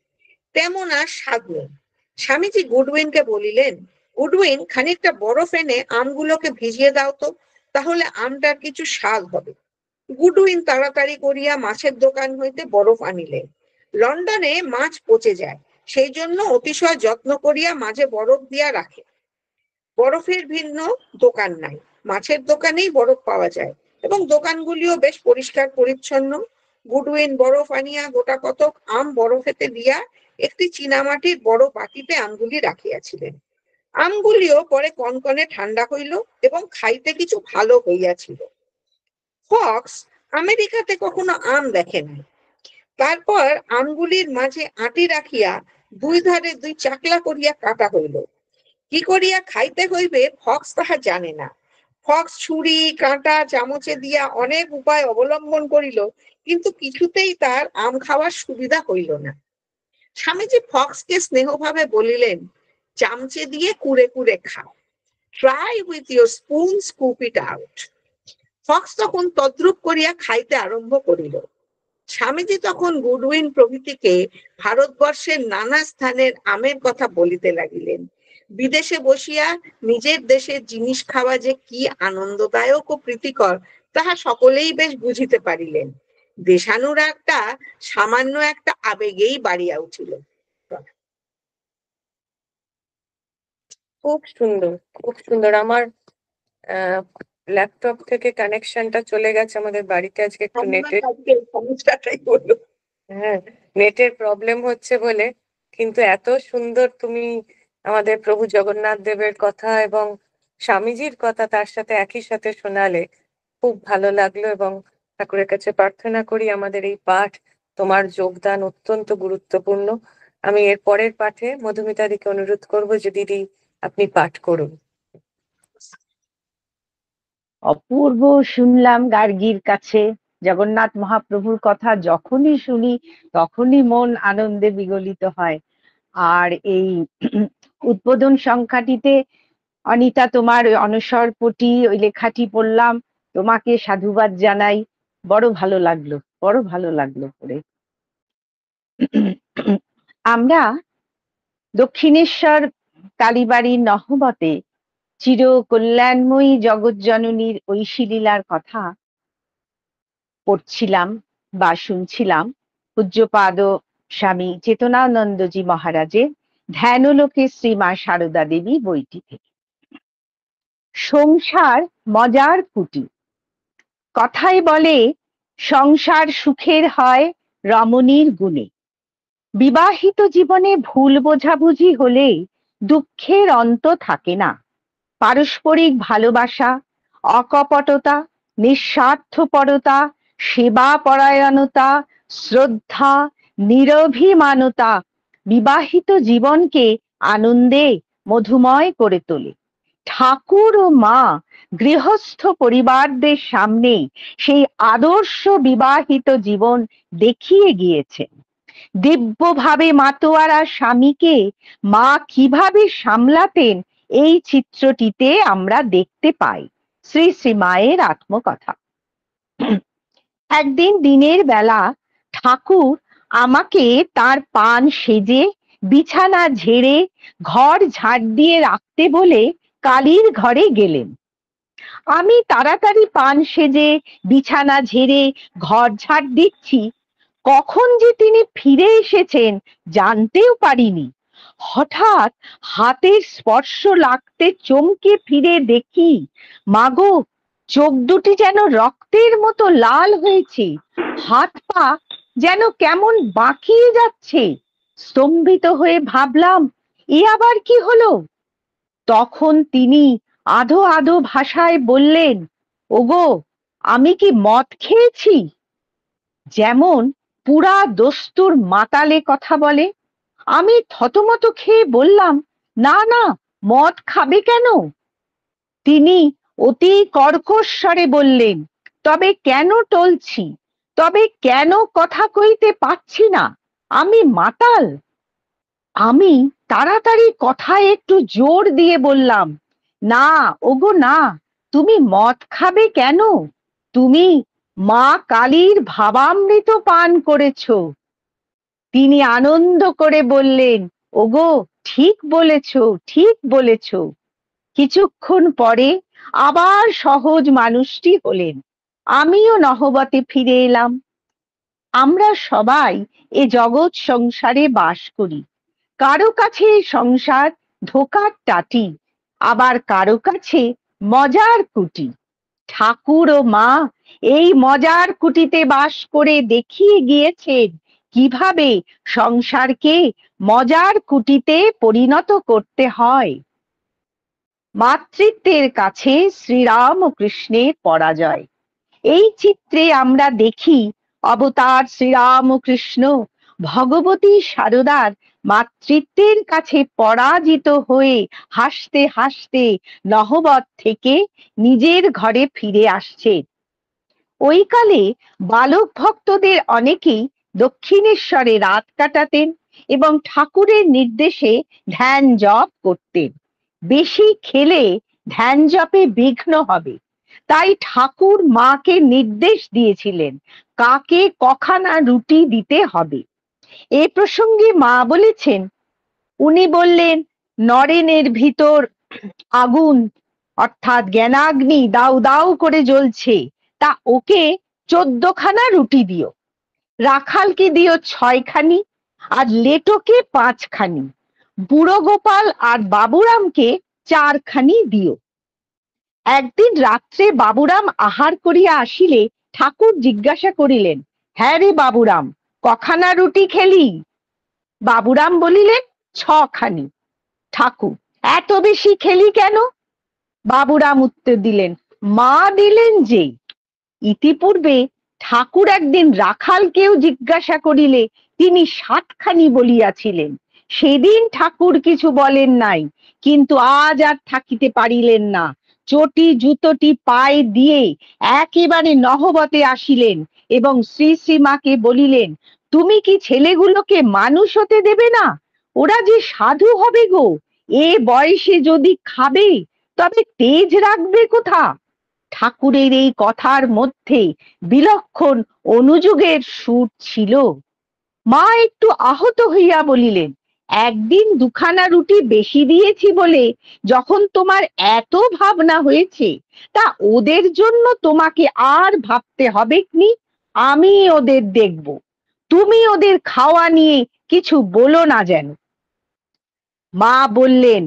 তেমন আর স্বাদ নেই। স্বামীজি গুডউইনকে বলিলেন, গুডউইন, খানিকটা বরফ এনে আমগুলোকে ভিজিয়ে দাও তো, তাহলে আমটার কিছু স্বাদ হবে। গুডউইন তাড়াতাড়ি করিয়া মাছের দোকান হইতে বরফ আনিলেন। লন্ডনে মাছ পচে যায়, সেই জন্য অতিশয় যত্ন করিয়া মাঝে বরফ দিয়া রাখে। বরফের ভিন্ন দোকান নাই, মাছের দোকানেই বরফ পাওয়া যায় এবং দোকানগুলিও বেশ পরিষ্কার পরিচ্ছন্ন। গুডউইন বরফ আনিয়া গোটা কতক আম বরফেতে দিয়া একটি চীনামাটির বড় বাটিতে আমগুলি রাখিয়াছিলেন। আমগুলিও পরে কনকনে ঠান্ডা হইল এবং খাইতে কিছু ভালো হইয়াছিল। ফক্স আমেরিকাতে কখনো আম দেখে নাই। তারপর আমগুলির মাঝে আটি রাখিয়া 2 ধারে 2 চাকলা করিয়া কাটা হইল। কি করিয়া খাইতে হইবে ফক্স তাহা জানে না। ফক্স ছুরি, কাঁটা, চামচে দিয়া অনেক উপায় অবলম্বন করিল, কিন্তু কিছুতেই তার আম খাওয়ার সুবিধা হইল না। স্বামীজি ফক্সকে স্নেহভাবে বলিলেন, চামচে দিয়ে কুড়ে কুড়ে খাও, try with your spoon, scoop it out. Fox তখন তদ্রূপ করিয়া খাইতে আরম্ভ করিল। স্বামীজি তখন গুডউইন প্রভৃতিকে ভারতবর্ষের নানা স্থানের আমের কথা বলিতে লাগিলেন। বিদেশে বসিয়া নিজের দেশের জিনিস খাওয়া যে কি আনন্দদায়ক ও প্রীতিকর তাহা সকলেই বেশ বুঝিতে পারিলেন। দেশানুরাগটা সামান্য একটা আবেগেই বাড়িয়া উঠিল। খুব সুন্দর, খুব সুন্দর। আমার ল্যাপটপ থেকে কানেকশনটা চলে গেছে, আমাদের বাড়িতে আজকে একটু সমস্যাটাই হলো। হ্যাঁ, নেটের প্রবলেম হচ্ছে বলে, কিন্তু এত সুন্দর তুমি আমাদের প্রভু জগন্নাথ দেবের কথা এবং স্বামীজির কথা তার সাথে একই সাথে শোনালে, খুব ভালো লাগলো। এবং ঠাকুরের কাছে প্রার্থনা করি আমাদের এই পাঠ, তোমার যোগদান অত্যন্ত গুরুত্বপূর্ণ। আমি এর পরের পাঠে মধুমিতাদিকে অনুরোধ করব যে দিদি আপনি পাঠ করুন। অপূর্ব শুনলাম গার্গীর কাছে জগন্নাথ মহাপ্রভুর কথা। যখনই শুনি তখনই মন আনন্দে বিগলিত হয়। আর এই উদ্বোধন সংখ্যাটিতে অনিতা, তোমার অনসরপটি ওই লেখাটি পড়লাম, তোমাকে সাধুবাদ জানাই। বড় ভালো লাগলো, বড় ভালো লাগলো পড়ে। আমরা দক্ষিণেশ্বর কালীবাড়ির নহবতে চির কল্যাণময়ী জগৎজননীর ঐশীলীলার কথা পড়ছিলাম বা শুনছিলাম পূজ্যপাদ স্বামী চেতনানন্দজি মহারাজের ধ্যানলোকে শ্রীমা সারদা দেবী বইটি থেকে। সংসার মজার কুটি। কথায় বলে সংসার সুখের হয় রমণীর গুণে। বিবাহিত জীবনে ভুল বোঝাবুঝি হলে দুঃখের অন্ত থাকে না। পারস্পরিক ভালোবাসা, অকপটতা, নিঃস্বার্থপরতা, সেবা পরায়ণতা, শ্রদ্ধা, নিরভিমানতা বিবাহিত জীবনকে আনন্দে মধুময় করে তোলে। ঠাকুর ও মা গৃহস্থ পরিবারদের সামনে সেই আদর্শ বিবাহিত জীবন দেখিয়ে গিয়েছেন। দিব্যভাবে মাতোয়ারা স্বামীকে মা কিভাবে সামলাতেন এই চিত্রটিতে আমরা দেখতে পাই। শ্রী শ্রী মায়ের আত্মকথা। একদিন দিনের বেলা ঠাকুর আমাকে তার পান সেজে, বিছানা ঝেড়ে, ঘর ঝাড় দিয়ে রাখতে বলে কালীর ঘরে গেলেন। আমি তাড়াতাড়ি পান সেজে, বিছানা ঝেড়ে, ঘর ঝাড় দিচ্ছি। কখন যে তিনি ফিরে এসেছেন জানতেও পারিনি। হঠাৎ হাতের স্পর্শ লাগতে চমকে ফিরে দেখি, মাগো, চোখ দুটি যেন রক্তের মতো লাল হয়েছে, হাত পা যেন কেমন বাঁকিয়ে যাচ্ছে। স্তম্ভিত হয়ে ভাবলাম, এ আবার কি হলো? তখন তিনি আধো আধো ভাষায় বললেন, ওগো, আমি কি মদ খেয়েছি? যেমন পুরা দস্তুর মাতালে কথা বলে। আমি থতমত খেয়ে বললাম, না না, মদ খাবে কেন? তিনি অতি কর্কশ স্বরে বললেন, তবে কেন টলছি? তবে কেন কথা কইতে পারছি না? আমি মাতাল? আমি তাড়াতাড়ি কথায় একটু জোর দিয়ে বললাম, না ওগো না, তুমি মদ খাবে কেন? তুমি মা কালীর ভাবামৃত পান করেছো। তিনি আনন্দ করে বললেন, ওগো, ঠিক বলেছো, ঠিক বলেছো। কিছুক্ষণ পরে আবার সহজ মানুষটি হলেন। আমিও নহবতে ফিরে এলাম। আমরা সবাই এ জগৎ সংসারে বাস করি। কারো কাছে সংসার ধোকার টাটি, আবার কারো কাছে মজার কুটি। ঠাকুর ও মা এই মজার কুটিতে বাস করে দেখিয়ে গিয়েছেন কিভাবে সংসারকে মজার কুটিতে পরিণত করতে হয়। মাতৃত্বের কাছে শ্রীরামকৃষ্ণের পরাজয়। এই চিত্রে আমরা দেখি অবতার শ্রীরামকৃষ্ণ ভগবতী সারদার মাতৃত্বের কাছে পরাজিত হয়ে হাসতে হাসতে নহবত থেকে নিজের ঘরে ফিরে আসছেন। ওই কালে বালক ভক্তদের অনেকেই দক্ষিণেশ্বরে রাত কাটাতেন এবং ঠাকুরের নির্দেশে ধ্যান জপ করতেন। বেশি খেলে ধ্যান জপে বিঘ্ন হবে, তাই ঠাকুর মাকে নির্দেশ দিয়েছিলেন কাকে কখানা রুটি দিতে হবে। এ প্রসঙ্গে মা বলেছেন, উনি বললেন, নরেনের ভিতর আগুন অর্থাৎ জ্ঞানাগ্নি দাউ দাউ করে জ্বলছে, তা ওকে 14 খানা রুটি দিও, রাখালকে দিও 6 খানি, আর লেটোকে 5 খানি, বুড়ো গোপাল আর বাবুরামকে 4 খানি দিও। একদিন রাত্রে বাবুরাম আহার করিয়া আসিলে ঠাকুর জিজ্ঞাসা করিলেন, হ্যাঁ রে বাবুরাম, কখানা রুটি খেলি? বাবুরাম বলিলেন, 6 খানি। ঠাকুর, এত বেশি খেলি কেন? বাবুরাম উত্তর দিলেন, মা দিলেন যে। ইতিপূর্বে ঠাকুর একদিন রাখালকেও জিজ্ঞাসা করিলে তিনি 7 খানি বলিয়াছিলেন। সেদিন ঠাকুর কিছু বলেন নাই, কিন্তু আজ আর থাকিতে পারিলেন না। চটি জুতোটি পায়ে দিয়ে একেবারে নহবতে আসিলেন এবং শ্রী শ্রীমাকে বলিলেন, তুমি কি ছেলেগুলোকে মানুষ হতে দেবে না? ওরা যে সাধু হবে গো, এ বয়সে যদি খাবে তবে তেজ রাখবে কোথা? ঠাকুরের এই কথার মধ্যে বিলক্ষণ অনুযোগের সুর ছিল। মা একটু আহত হইয়া বলিলেন, একদিন 2 খানা রুটি বেশি দিয়েছি বলে যখন তোমার এত ভাবনা হয়েছে, তা ওদের জন্য তোমাকে আর ভাবতে হবে কি? আমি ওদের দেখব, তুমি ওদের খাওয়া নিয়ে কিছু বলো না যেন। মা বললেন,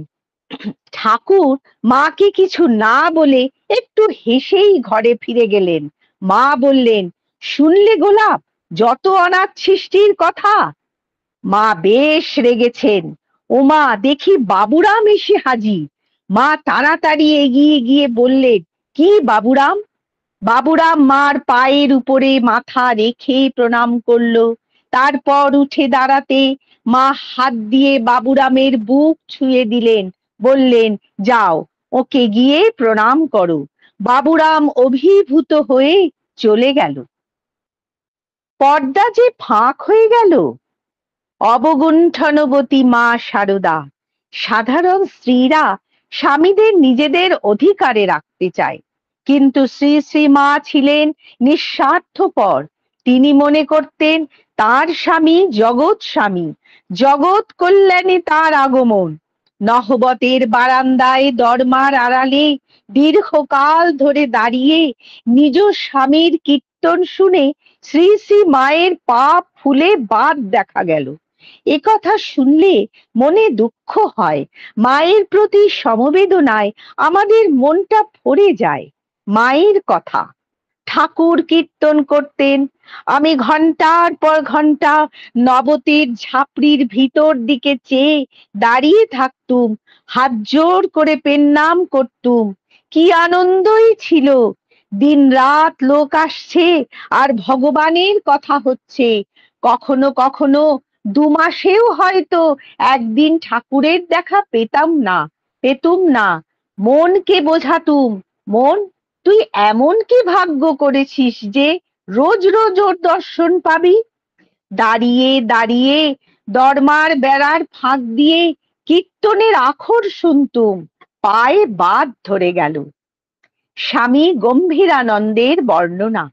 ঠাকুর মাকে কিছু না বলে একটু হেসেই ঘরে ফিরে গেলেন। মা বললেন, শুনলে গোলাপ, যত অনাথ সৃষ্টির কথা? মা বেশ রেগেছেন। ওমা, দেখি বাবুরাম এসে হাজির। মা তাড়াতাড়ি এগিয়ে গিয়ে বললেন, কি বাবুরাম? বাবুরাম মার পায়ের উপরে মাথা রেখে প্রণাম করলো। তারপর উঠে দাঁড়াতে মা হাত দিয়ে বাবুরামের বুক ছুঁয়ে দিলেন, বললেন, যাও, ওকে গিয়ে প্রণাম করো। বাবুরাম অভিভূত হয়ে চলে গেল। পর্দা যে ফাঁক হয়ে গেল। অবগুণ্ঠনবতী মা শারদা। সাধারণ স্ত্রীরা স্বামীদের নিজেদের অধিকারে রাখতে চায়, কিন্তু শ্রী শ্রী মা ছিলেন নিঃস্বার্থপর। তিনি মনে করতেন তার স্বামী জগৎ স্বামী, জগৎ কল্যাণে তার আগমন। নহবতের বারান্দায় দরমার আড়ালে দীর্ঘকাল ধরে দাঁড়িয়ে নিজ স্বামীর কীর্তন শুনে শ্রী শ্রী মায়ের পা ফুলে বাদ দেখা গেল। একথা শুনলে মনে দুঃখ হয়। মায়ের প্রতি সমবেদনায় আমাদের মনটা ভরে যায়। মায়ের কথা, ঠাকুর কীর্তন করতেন। আমি ঘন্টার পর ঘন্টা নবতীর ঝাপড়ির ভিতর দিকে চেয়ে দাঁড়িয়ে থাকতুম, হাত জোর করে পেন্নাম করতুম। কি আনন্দই ছিল! দিন রাত লোক আসছে আর ভগবানের কথা হচ্ছে। কখনো কখনো 2 মাসেও হয়তো একদিন ঠাকুরের দেখা পেতুম না। মনকে বোঝাতুম, মন, তুই এমন কি ভাগ্য করেছিস যে রোজ রোজ ওর দর্শন পাবি। দাঁড়িয়ে দাঁড়িয়ে দরমার বেড়ার ফাঁক দিয়ে কীর্তনের আখর শুনতুম, পায়ে বাদ ধরে গেল। স্বামী গম্ভীরানন্দের বর্ণনা।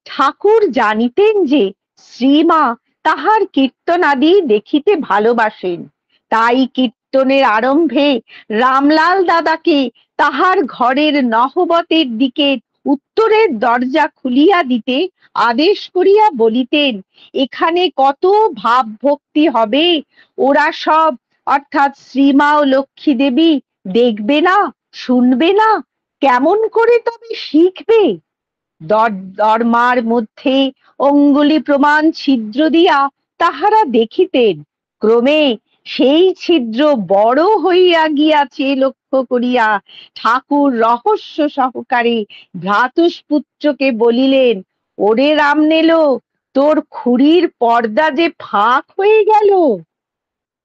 ঠাকুর জানিতেন যে শ্রীমা তাহার কীর্তনাদি দেখিতে ভালোবাসেন, তাই কীর্তনের আরম্ভে রামলাল দাদাকে তাহার ঘরের নহবতের দিকে উত্তরের দরজা খুলিয়া দিতে আদেশ করিয়া বলিতেন, এখানে কত ভাব ভক্তি হবে, ওরা সব অর্থাৎ শ্রীমা ও লক্ষ্মী দেবী দেখবে না, শুনবে না, কেমন করে তবে শিখবে। দরমার মধ্যে অঙ্গুলি প্রমাণ ছিদ্র দিয়া তাহারা দেখিতেন। ক্রমে সেই ছিদ্র বড় হইয়া গিয়াছে লক্ষ্য করিয়া ঠাকুর রহস্য সহকারে ভ্রাতুষ্পুত্রকে বলিলেন, ওরে রামনেলো, তোর খুড়ির পর্দা যে ফাঁক হয়ে গেল।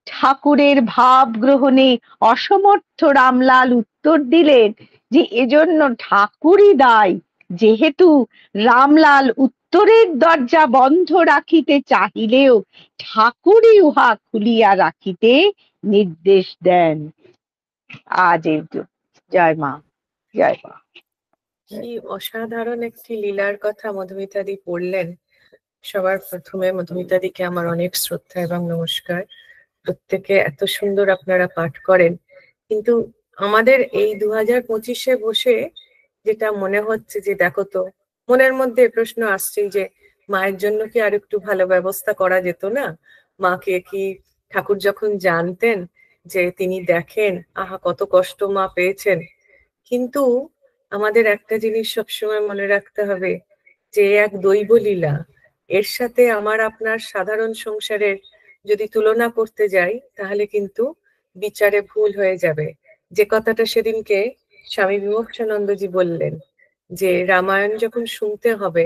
ঠাকুরের ভাব গ্রহণে অসমর্থ রামলাল উত্তর দিলেন যে এজন্য ঠাকুরই দায়ী, যেহেতু রামলাল উত্তরের দরজা বন্ধ রাখিতে চাহিলেও ঠাকুরই উহা খুলিয়া রাখিতে নির্দেশ দেন। আজ এই জয় মা, জয় মা। কি অসাধারণ একটি লীলার কথা মধুমিতাদি পড়লেন। সবার প্রথমে মধুমিতাদিকে আমার অনেক শ্রদ্ধা এবং নমস্কার। প্রত্যেকে এত সুন্দর আপনারা পাঠ করেন, কিন্তু আমাদের এই 2025-এ বসে যেটা মনে হচ্ছে যে দেখো তো, মনের মধ্যে প্রশ্ন আসছে যে মায়ের জন্য কি আর একটু ভালো ব্যবস্থা করা যেত না? মাকে কি ঠাকুর যখন জানতেন যে তিনি দেখেন, আহা কত কষ্ট মা পেয়েছেন, কিন্তু আমাদের একটা জিনিস সবসময় মনে রাখতে হবে যে এক দৈব লীলা, এর সাথে আমার আপনার সাধারণ সংসারের যদি তুলনা করতে যাই তাহলে কিন্তু বিচারে ভুল হয়ে যাবে। যে কথাটা সেদিনকে স্বামী বিমোক্ষানন্দজি বললেন যে রামায়ণ যখন শুনতে হবে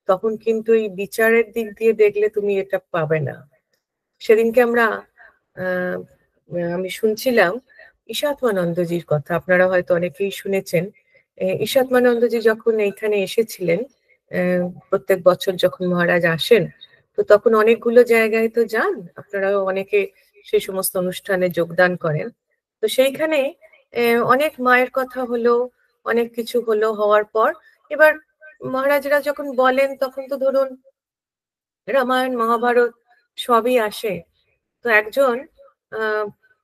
তখন কিন্তু এই বিচারের দিক দিয়ে দেখলে তুমি এটা পাবে না। সেদিনকে আমি শুনছিলাম ঈশাত্মানন্দজির কথা, আপনারা হয়তো অনেকেই শুনেছেন। ঈশাত্মানন্দজি যখন এইখানে এসেছিলেন, প্রত্যেক বছর যখন মহারাজ আসেন, তো তখন অনেকগুলো জায়গায় তো যান, আপনারাও অনেকে সেই সমস্ত অনুষ্ঠানে যোগদান করেন। তো সেইখানে অনেক মায়ের কথা হলো, অনেক কিছু হলো, হওয়ার পর এবার মহারাজরা যখন বলেন তখন তো ধরুন রামায়ণ মহাভারত সবই আসে। তো একজন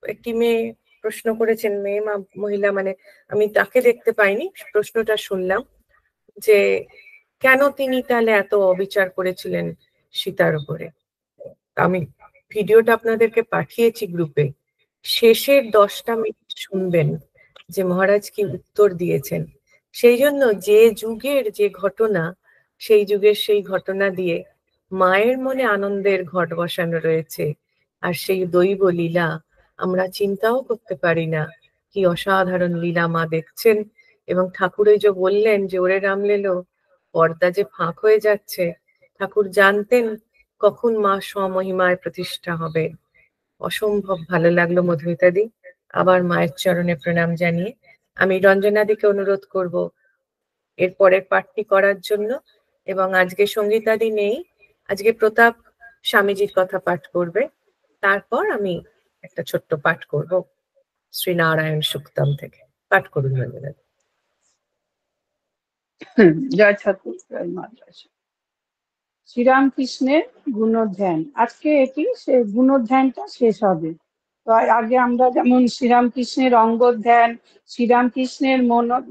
একটি মেয়ে প্রশ্ন করেছেন, মেয়ে মহিলা, মানে আমি তাকে দেখতে পাইনি, প্রশ্নটা শুনলাম যে কেন তিনি তাহলে এত অবিচার করেছিলেন সীতার উপরে। আমি ভিডিওটা আপনাদেরকে পাঠিয়েছি গ্রুপে, শেষের 10টা মিনিট শুনবেন যে মহারাজ কি উত্তর দিয়েছেন। সেই জন্য যে যুগের যে ঘটনা, সেই যুগের সেই ঘটনা দিয়ে মায়ের মনে আনন্দের ঘট বসানো রয়েছে। আর সেই দৈব লীলা আমরা চিন্তাও করতে পারি না, কি অসাধারণ লীলা মা দেখছেন। এবং ঠাকুরে যে বললেন যে ওরে রামলেলো, পর্দা যে ফাঁক হয়ে যাচ্ছে, ঠাকুর জানতেন কখন মা স্বমহিমায় প্রতিষ্ঠা হবে। অসম্ভব ভালো লাগলো মধুমিতাদি। আবার মায়ের চরণে প্রণাম জানিয়ে আমি রঞ্জনাদিকে অনুরোধ করব এর পরের পাঠটি করার জন্য। এবং আজকে সঙ্গীতাদি নেই, আজকে প্রতাপ স্বামীজির কথা পাঠ করবে। তারপর আমি একটা ছোট্ট পাঠ করব শ্রীনারায়ণ সুক্তম থেকে। পাঠ করুন রঞ্জনাদি। জয় ঠাকুর, জয় মা জয়। শ্রীরামকৃষ্ণের গুণধ্যান, আজকে এটি সে গুণধ্যানটা শেষ হবে। তো আগে আমরা যেমন শ্রীরামকৃষ্ণের অঙ্গ ধ্যান, শ্রীরামকৃষ্ণের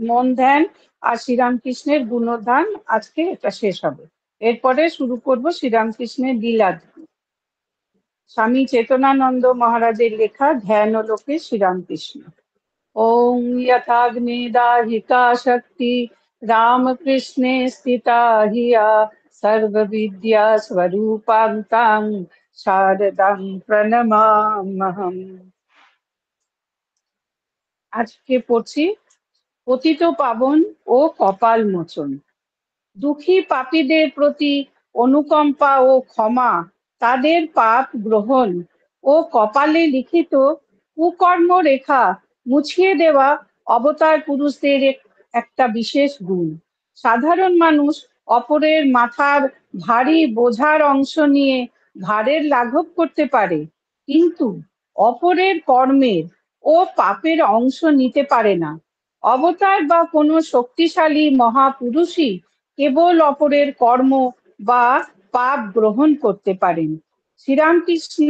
মন ধ্যান আর শ্রীরামকৃষ্ণের গুণধ্যান, আজকে এটা শেষ হবে। এরপরে শুরু করব শ্রীরামকৃষ্ণের লীলা ধ্যান। স্বামী চেতনানন্দ মহারাজের লেখা ধ্যান লোকে শ্রীরামকৃষ্ণ। ওম যথাগ্নিদাহিকা শক্তি রামকৃষ্ণে স্থিতা হিয়া সর্ববিদ্যা স্বরূপাং শারদাং প্রণমাম্যহম। আজকে পড়ছি পতিত পাবন ও কপাল মোচন। দুঃখী পাপীদের প্রতি অনুকম্পা ও ক্ষমা, তাদের পাপ গ্রহণ ও কপালে লিখিত কুকর্ম রেখা মুছিয়ে দেওয়া অবতার পুরুষদের একটা বিশেষ গুণ। সাধারণ মানুষ অপরের মাথার ভারী বোঝার অংশ নিয়ে ঘাড়ের লাঘব করতে পারে, কিন্তু অপরের কর্মের ও পাপের অংশ নিতে পারে না। অবতার বা কোনো শক্তিশালী মহাপুরুষই কেবল অপরের কর্ম বা পাপ গ্রহণ করতে পারেন। শ্রীরামকৃষ্ণ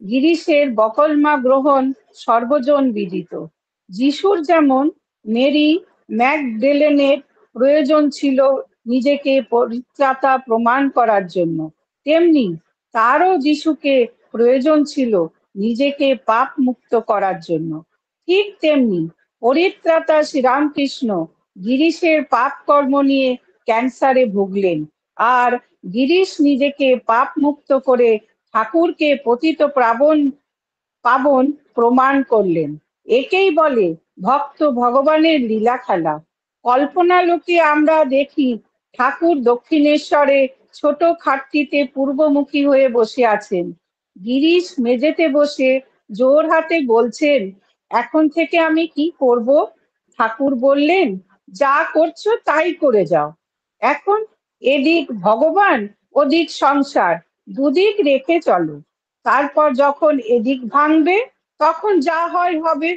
গিরিশের বকলমা গ্রহণ সর্বজন বিদিত। যিশুর যেমন মেরি ম্যাগডেলেনের প্রয়োজন ছিল নিজেকে পরিত্রাতা প্রমাণ করার জন্য, তেমনি তারও যিশুকে প্রয়োজন ছিল নিজেকে পাপ মুক্ত করার জন্য। ঠিক তেমনি পরিত্রাতা শ্রীরামকৃষ্ণ গিরিশের পাপ কর্ম নিয়ে ক্যান্সারে ভুগলেন, আর গিরিশ নিজেকে পাপ মুক্ত করে ঠাকুরকে পতিত পাবন প্রমাণ করলেন। একেই বলে ভক্ত ভগবানের লীলা খেলা। কল্পনা লোকে আমরা দেখি ঠাকুর দক্ষিণেশ্বরে ছোট খাটটিতে পূর্বমুখী হয়ে বসে আছেন। গিরিশ মেঝেতে বসে জোর হাতে বলছেন, এখন থেকে আমি কি করব? ঠাকুর বললেন, যা করছো তাই করে যাও। এখন এদিক ভগবান ওদিক সংসার, দুদিক রেখে চলো। তারপর যখন এদিক ভাঙবে তখন যা হয় হবে,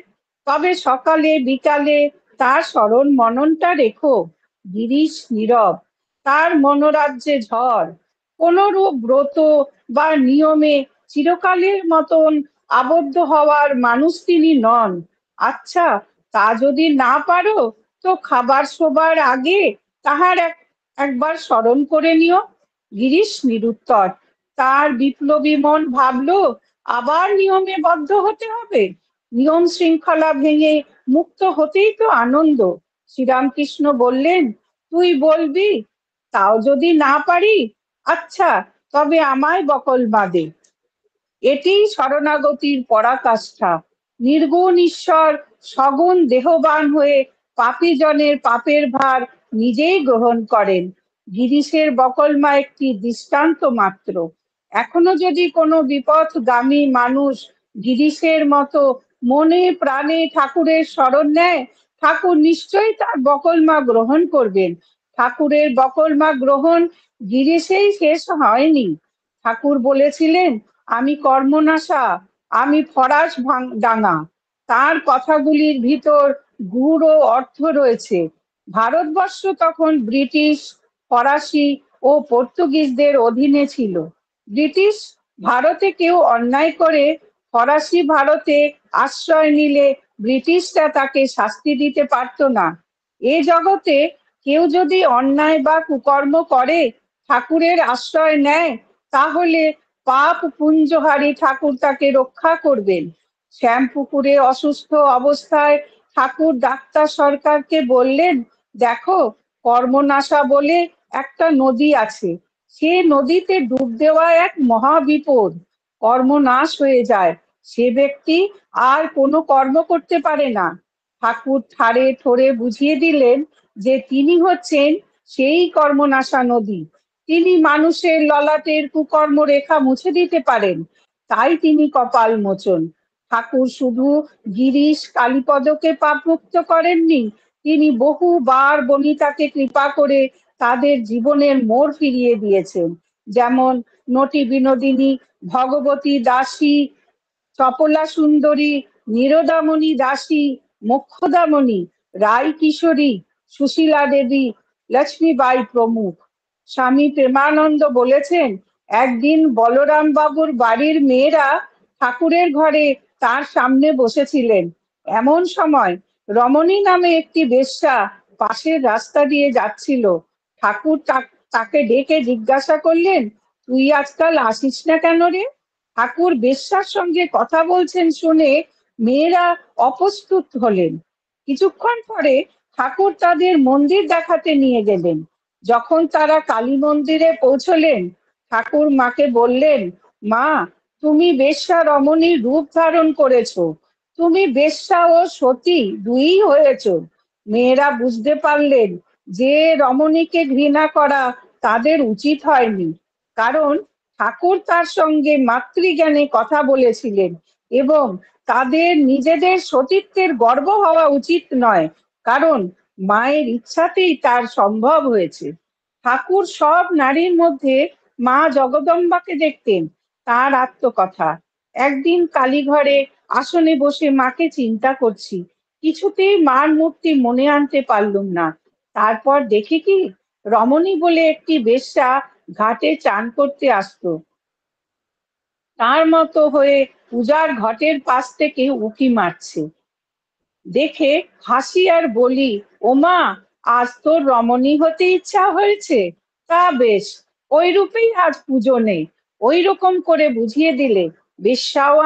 তবে সকালে বিকালে তার স্মরণ মননটা রেখো। গিরিশ নীরব, তার মনোরাজ্যে ঝড়। কোনরূপ ব্রত বা নিয়মে চিরকালের মতন আবদ্ধ হওয়ার মানুষ তিনি নন। আচ্ছা, তা যদি না পারো তো খাবার শোবার আগে তাহার একবার স্মরণ করে নিও। গিরিশ নিরুত্তর। তার বিপ্লবী মন ভাবলো, আবার নিয়মে বদ্ধ হতে হবে? নিয়ম শৃঙ্খলা ভেঙে মুক্ত হতেই তো আনন্দ। শ্রীরামকৃষ্ণ বললেন, তুই বলবি, তাও যদি না পারি, আচ্ছা তবে আমায় বকলমা দে। এটি শরণাগতির পরাকাষ্ঠা। নির্গুণ ঈশ্বর সগুণ দেহবান হয়ে পাপী জনের পাপের ভার নিজেই গ্রহণ করেন। গিরিশের বকলমা একটি দৃষ্টান্ত মাত্র। এখনো যদি কোনো বিপথগামী মানুষ গিরিশের মতো মনে প্রাণে ঠাকুরের শরণ নেয়, ঠাকুর নিশ্চয়ই তার বকলমা গ্রহণ করবেন। ঠাকুরের বকলমা গ্রহণ গিরিশেই শেষ হয়নি। ঠাকুর বলেছিলেন, আমি কর্মনাশা, আমি ফরাস ডাঙা। তার কথাগুলির ভিতর গূঢ় অর্থ রয়েছে। ভারতবর্ষ তখন ব্রিটিশ, ফরাসি ও পর্তুগিজদের অধীনে ছিল। ব্রিটিশ ভারতে কেউ অন্যায় করে ফরাসি ভারতে আশ্রয় নিলে ব্রিটিশরা তাকে শাস্তি দিতে পারত না। এ জগতে কেউ যদি অন্যায় বা কুকর্ম করে ঠাকুরের আশ্রয় নেয়, তাহলে পাপ পুঞ্জহারী ঠাকুর তাকে রক্ষা করবেন। শ্যামপুকুরে অসুস্থ অবস্থায় ঠাকুর ডাক্তার সরকারকে বললেন, দেখো, কর্মনাশা বলে একটা নদী আছে, সে নদীতে ডুব দেওয়া এক মহাবিপদ। কর্মনাশ হয়ে যায়, সে ব্যক্তি আর কোনো কর্ম করতে পারে না। ঠাকুর ঠাড়ে ঠোরে বুঝিয়ে দিলেন যে তিনি হচ্ছেন সেই কর্মনাশা নদী। তিনি মানুষের ললাটের কুকর্ম রেখা মুছে দিতে পারেন, তাই তিনি কপাল মোচন। ঠাকুর শুধু গিরিশ কালীপদকে পাপমুক্ত করেননি, তিনি বহুবার বনিতাকে কৃপা করে তাদের জীবনের মোড় ফিরিয়ে দিয়েছেন। যেমন নটি বিনোদিনী, ভগবতী দাসী, চপলা সুন্দরী, নীরদামণি দাসী, মোক্ষদামণি, রায় কিশোরী, সুশীলা দেবী, লক্ষ্মীবাই প্রমুখ। স্বামী প্রেমানন্দ বলেছেন, একদিন বলরাম বাবুর বাড়ির মেয়েরা ঠাকুরের ঘরে তার সামনে বসেছিলেন। এমন সময় রমণী নামে একটি বেশ্যা পাশের রাস্তা দিয়ে যাচ্ছিল। ঠাকুর তাকে ডেকে জিজ্ঞাসা করলেন, তুই আজকাল আসিস না কেন রে? ঠাকুর বেশ্যার সঙ্গে কথা বলছেন শুনে মেয়েরা অপ্রস্তুত হলেন। কিছুক্ষণ পরে ঠাকুর তাদের মন্দির দেখাতে নিয়ে গেলেন। যখন তারা কালী মন্দিরে পৌঁছলেন, ঠাকুর মাকে বললেন, মা, তুমি বেশ্যা রমণীর রূপ ধারণ করেছো। তুমি বেশ্যা ও সতী দুই হয়েছো। মেয়েরা বুঝতে পারলেন যে রমণীকে ঘৃণা করা তাদের উচিত হয়নি, কারণ ঠাকুর তার সঙ্গে মাতৃজ্ঞানে কথা বলেছিলেন এবং তাদের নিজেদের সতীত্বের গর্ব হওয়া উচিত নয়, কারণ মায়ের ইচ্ছাতেই তার সম্ভব হয়েছে। ঠাকুর সব নারীর মধ্যে মা জগদম্বাকে দেখতেন, তার আত্মকথা। একদিন কালীঘরে আসনে বসে মাকে চিন্তা করছি, কিছুতেই মার মূর্তি মনে আনতে পারলুম না। তারপর দেখি কি, রমণী বলে একটি বেশ্যা ঘাটে চান করতে আসতো। তার মতো হয়ে পূজার ঘটের পাশ থেকে উঁকি মারছে। দেখে হাসি আর বলি, ওমা, আজ তোর রমণী হতে ইচ্ছা হয়েছে? তা বেশ, ওই রূপেই আজ পুজো নেই। ওই রকম করে বুঝিয়ে দিলে বেশ্যাও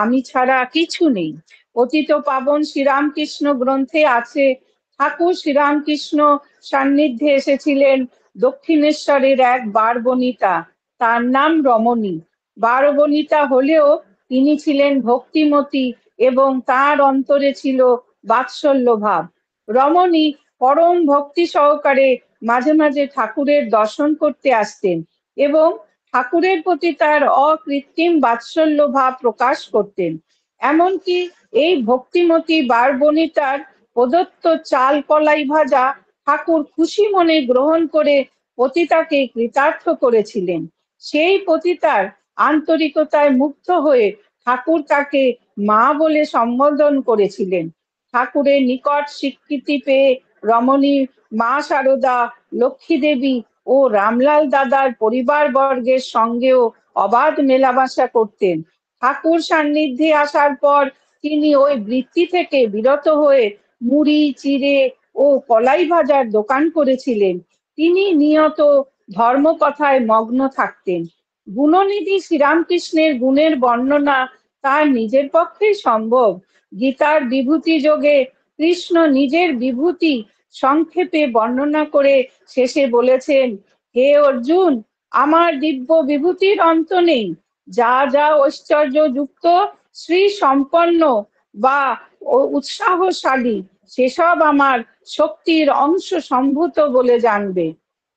আমি ছাড়া কিছু নেই। পতিত পাবন শ্রীরামকৃষ্ণ গ্রন্থে আছে, ঠাকুর শ্রীরামকৃষ্ণ সান্নিধ্যে এসেছিলেন দক্ষিণেশ্বরের এক বারবনিতা, তার নাম রমণী। বারবনিতা হলেও তিনি ছিলেন ভক্তিমতী এবং তার অন্তরে ছিল বাৎসল্য ভাব। রমণী পরম ভক্তি সহকারে মাঝে মাঝে ঠাকুরের দর্শন করতে আসতেন এবং ঠাকুরের প্রতি তার অকৃত্রিম বাৎসল্য ভাব প্রকাশ করতেন। এমনকি এই ভক্তিমতী বারবনিতার প্রদত্ত চাল কলাই ভাজা ঠাকুর খুশি মনে গ্রহণ করে পতিতাকে কৃতার্থ করেছিলেন। সেই পতিতার আন্তরিকতায় মুগ্ধ হয়ে ঠাকুর তাকে মা বলে সম্বোধন করেছিলেন। ঠাকুরের নিকট স্বীকৃতি পেয়ে রমণী মা শারদা, লক্ষ্মী দেবী ও রামলাল দাদার পরিবার বর্গের সঙ্গেও অবাধ মেলামেশা করতেন। ঠাকুর সান্নিধ্যে আসার পর তিনি ওই বৃত্তি থেকে বিরত হয়ে মুড়ি, চিড়ে ও কলাই ভাজার দোকান করেছিলেন। তিনি নিয়ত ধর্মকথায় মগ্ন থাকতেন। গুণনিধি শ্রীরামকৃষ্ণের গুণের বর্ণনা তার নিজের পক্ষেই সম্ভব। গীতার বিভূতি যোগে কৃষ্ণ নিজের বিভূতি সংক্ষেপে বর্ণনা করে শেষে বলেছেন, হে অর্জুন, আমার দিব্য বিভূতির অন্ত নেই। যা যা ঐশ্বর্য যুক্ত, শ্রী সম্পন্ন বা উৎসাহশালী, সেসব আমার শক্তির অংশ সম্ভূত বলে জানবে।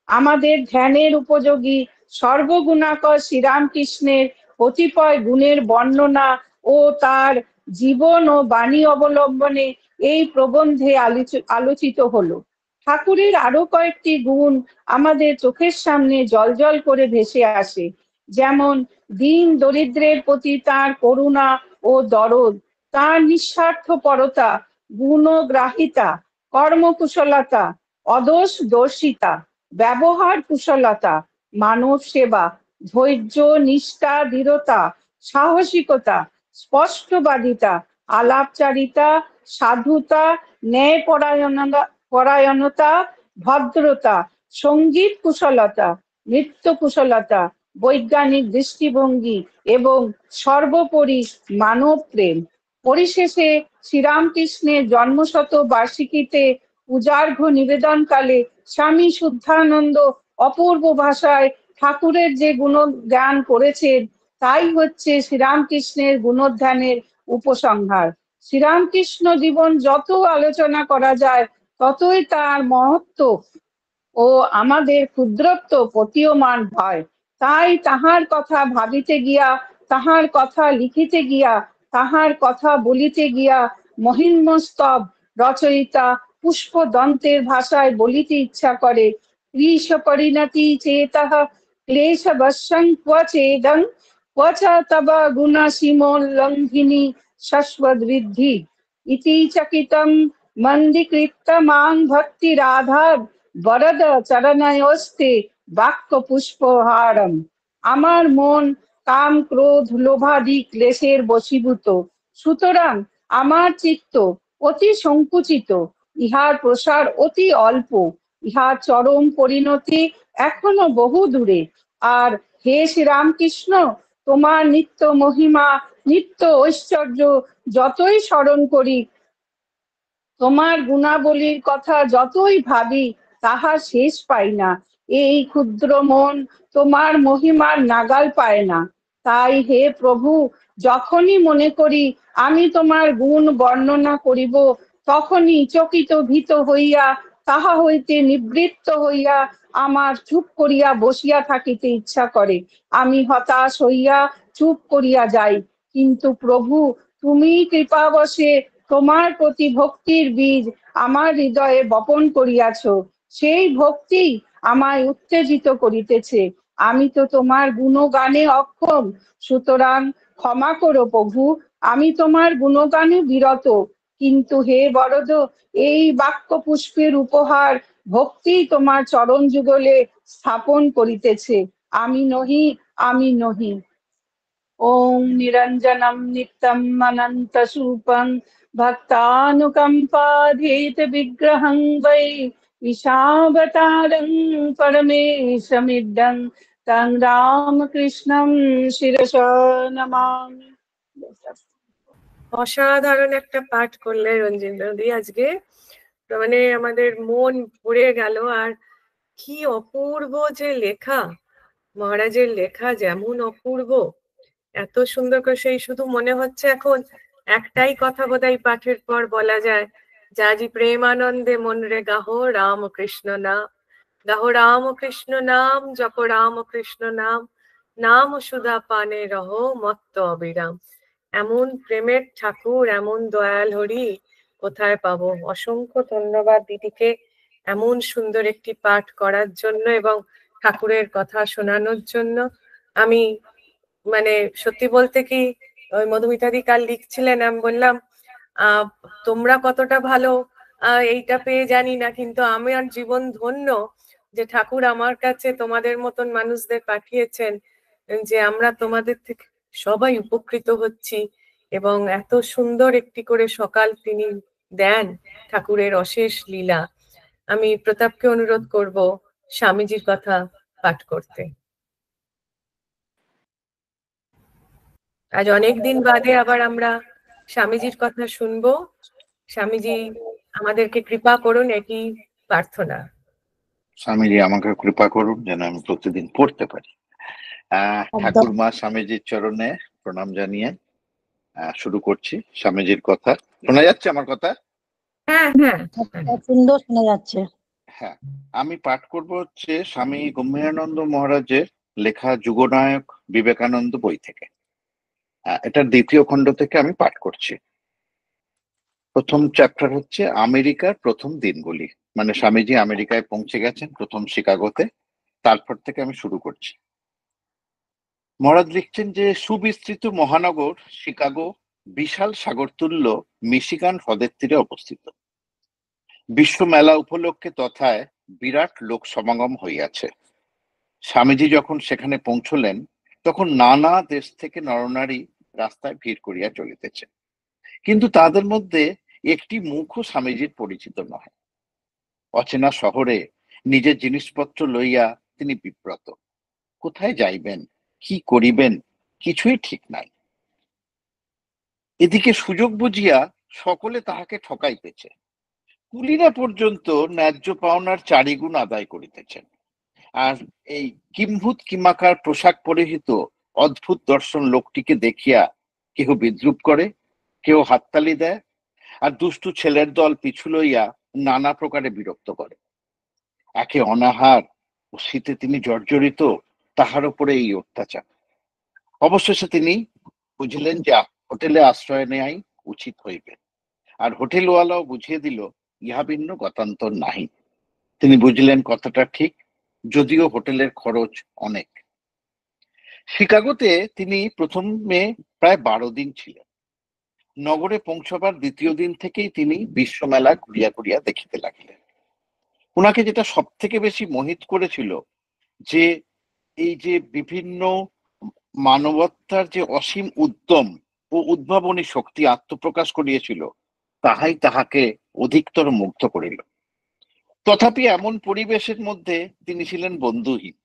আমাদের ধ্যানের উপযোগী সর্বগুণাকর শ্রীরামকৃষ্ণের কতিপয় গুণের বর্ণনা ও তার জীবন ও বাণী অবলম্বনে এই প্রবন্ধে আলোচিত হলো। ঠাকুরের আরো কয়েকটি গুণ আমাদের চোখের সামনে জলজল করে ভেসে আসে, যেমন দীন দরিদ্রের প্রতি তার করুণা ও দরদ, তার নিঃস্বার্থপরতা, গুণগ্রাহিতা, কর্মকুশলতা, অদোষদর্শিতা, ব্যবহার কুশলতা, মানব সেবা, ধৈর্য, নিষ্ঠা, দৃঢ়তা, সাহসিকতা, স্পষ্টবাদিতা, আলাপচারিতা, সাধুতা, ন্যায় পরায়ণতা, ভদ্রতা, সঙ্গীত কুশলতা, নৃত্য কুশলতা, বৈজ্ঞানিক দৃষ্টিভঙ্গি এবং সর্বোপরি মানব প্রেম। পরিশেষে শ্রীরামকৃষ্ণের জন্মশত বার্ষিকীতে পূজার্ঘ নিবেদনকালে স্বামী শুদ্ধানন্দ অপূর্ব ভাষায় ঠাকুরের যে গুণগান করেছেন, তাই হচ্ছে শ্রীরামকৃষ্ণের গুণোদ্ধানের উপসংহার। শ্রীরামকৃষ্ণ জীবন যত আলোচনা করা যায়, ততই তার মহত্ব ও আমাদের ক্ষুদ্রত্ব প্রতীয়মান হয়। তাই তাহার কথা ভাবিতে গিয়া, তাহার কথা লিখিতে গিয়া তাহার কথা বলিতে গিয়া মহিম্ন স্তব রচয়িতা পুষ্পদন্তের ভাষায় বলিতে ইচ্ছা করে, ক্রিশ পরিণতি চেতঃ ক্লেশ বশ্যং ক্বচেদং ক্বচ তব গুণ সীমোল্লঙ্ঘিনী শাশ্বত বৃদ্ধি ইতি চকিতং মন্দীকৃত মাং ভক্তি রাধা বরদ চরণয়োস্তে বাক্য পুষ্পহারম। আমার মন কাম ক্রোধ লোভাদি ক্লেশের বশীভূত, সুতরাং আমার চিত্ত অতি সংকুচিত, ইহার প্রসার অতি অল্প, ইহার চরম পরিণতি এখনো বহু দূরে। আর হে শ্রীরামকৃষ্ণ, তোমার নিত্য মহিমা নিত্য ঐশ্বর্য যতই স্মরণ করি, তোমার গুণাবলীর কথা যতই ভাবি, তাহার শেষ পাই না। এই ক্ষুদ্র মন তোমার মহিমার নাগাল পায় না। তাই হে প্রভু, যখনই মনে করি আমি তোমার গুণ বর্ণনা করিব, তখনই চকিত ভীত হইয়া তাহা হইতে নিবৃত্ত হইয়া আমার চুপ করিয়া বসিয়া থাকিতে ইচ্ছা করে। আমি হতাশ হইয়া চুপ করিয়া যাই। কিন্তু প্রভু, তুমি কৃপাবশে তোমার প্রতি ভক্তির বীজ আমার হৃদয়ে বপন করিয়াছ। সেই ভক্তি আমায় উত্তেজিত করিতেছে। আমি তো তোমার গুণগানে অক্ষম, সুতরাং ক্ষমা করো প্রভু, আমি তোমার গুণগানে বিরত। কিন্তু হে বরদ, এই বাক্য পুষ্পের উপহার ভক্তি তোমার চরণ যুগলে স্থাপন করিতেছে। আমি নহি, আমি নহি। ওম নিরঞ্জনম নিত্যম অনন্ত সুপং ভক্তানুকম্পাধীত বিগ্রহং বৈ ঈশাবতারং পরমেশমিড্ডং তং রামকৃষ্ণং শিরসা নমামি। অসাধারণ একটা পাঠ করলে রঞ্জিন দি আজকে, মানে আমাদের মন ভরে গেল। আর কি অপূর্ব যে লেখা, মহারাজের লেখা যেমন অপূর্ব, এত সুন্দর করে, সেই শুধু মনে হচ্ছে এখন একটাই কথা বোধহয় পাঠের পর বলা যায়, যাজি প্রেমানন্দে মন রে গাহো রামকৃষ্ণ নাম, গাহো রামকৃষ্ণ নাম, জপ রামকৃষ্ণ নাম, নাম সুধা পানে রহো মত্ত অবিরাম। এমন প্রেমের ঠাকুর, এমন দয়াল হরি কোথায় পাবো। অসংখ্য ধন্যবাদ দিদিকে এমন সুন্দর একটি পাঠ করার জন্য এবং ঠাকুরের কথা শোনানোর জন্য। আমি মানে সত্যি বলতে কি, ওই মধুমিতাদি কাল লিখছিলেন, আমি বললাম তোমরা কতটা ভালো এইটা পেয়ে জানি না, কিন্তু আমার জীবন ধন্য যে ঠাকুর আমার কাছে তোমাদের মতন মানুষদের পাঠিয়েছেন, যে আমরা তোমাদের থেকে সবাই উপকৃত হচ্ছি। এবং এত সুন্দর একটি করে সকাল তিনি দেন, ঠাকুরের অশেষ লীলা। আমি প্রতাপকে অনুরোধ করব স্বামীজির কথা পাঠ করতে। আজ অনেকদিন বাদে আবার আমরা স্বামীজির কথা শুনবো। স্বামীজি আমাদেরকে কৃপা করুন, এটি প্রার্থনা। স্বামীজি আমাকে কৃপা করুন যেন আমি প্রতিদিন পড়তে পারি। ঠাকুর মা স্বামীজির চরণে প্রণাম জানিয়ে শুরু করছি স্বামীজির কথা। শোনা যাচ্ছে আমার কথা? হ্যাঁ হ্যাঁ, সুন্দর শোনা যাচ্ছে। হ্যাঁ, আমি পাঠ করব হচ্ছে স্বামী গম্ভীরানন্দ মহারাজের লেখা যুগনায়ক বিবেকানন্দ বই থেকে। এটার দ্বিতীয় খণ্ড থেকে আমি পাঠ করছি। প্রথম চ্যাপ্টার হচ্ছে আমেরিকার প্রথম দিনগুলি, মানে স্বামীজি আমেরিকায় পৌঁছে গেছেন প্রথম শিকাগোতে, তারপর থেকে আমি শুরু করছি। মহারাজ লিখছেন যে সুবিস্তৃত মহানগর শিকাগো বিশাল সাগরতুল্য মিশিগান হ্রদের তীরে অবস্থিত। বিশ্ব মেলা উপলক্ষে তথায় বিরাট লোক সমাগম হইয়াছে। স্বামীজি যখন সেখানে পৌঁছলেন, তখন নানা দেশ থেকে নরনারী রাস্তায় ভিড় করিয়া চলিতেছে, কিন্তু তাদের মধ্যে একটি মুখও স্বামীজির পরিচিত নয়। অচেনা শহরে নিজের জিনিসপত্র লইয়া তিনি বিব্রত। কোথায় যাইবেন, কি করিবেন, কিছুই ঠিক নাই। এদিকে সুযোগ বুঝিয়া সকলে তাহাকে ঠকাইতেছে। কুলিরা পর্যন্ত ন্যায্য পাওনার 4 গুণ আদায় করিতেছেন। আর এই কিম্ভূত কিমাকার পোশাক পরিহিত অদ্ভুত দর্শন লোকটিকে দেখিয়া কেহ বিদ্রুপ করে, কেউ হাততালি দেয়, আর দুষ্টু ছেলের দল পিছু লইয়া নানা প্রকারে বিরক্ত করে। একে অনাহার ও শীতে তিনি জর্জরিত, তাহার উপরে এই অত্যাচার। অবশেষে তিনি বুঝলেন যে হোটেলে আশ্রয় নেয়াই উচিত হইবে। আর হোটেলওয়ালাও বুঝিয়ে দিল ইহা ভিন্ন গতান্তর নাহি। তিনি বুঝলেন কথাটা ঠিক, যদিও হোটেলের খরচ অনেক। শিকাগোতে তিনি প্রথমে প্রায় 12 দিন ছিলেন। নগরে পৌঁছবার দ্বিতীয় দিন থেকেই তিনি বিশ্বমেলা ঘুরিয়া ঘুরিয়া দেখিতে লাগিলেন। ওনাকে যেটা সব থেকে বেশি মোহিত করেছিল, যে এই যে বিভিন্ন মানবতার যে অসীম উদ্যম ও উদ্ভাবনী শক্তি আত্মপ্রকাশ করিয়েছিল, তাহাই তাহাকে অধিকতর মুগ্ধ করিল। তথাপি এমন পরিবেশের মধ্যে তিনি ছিলেন বন্ধুহীন।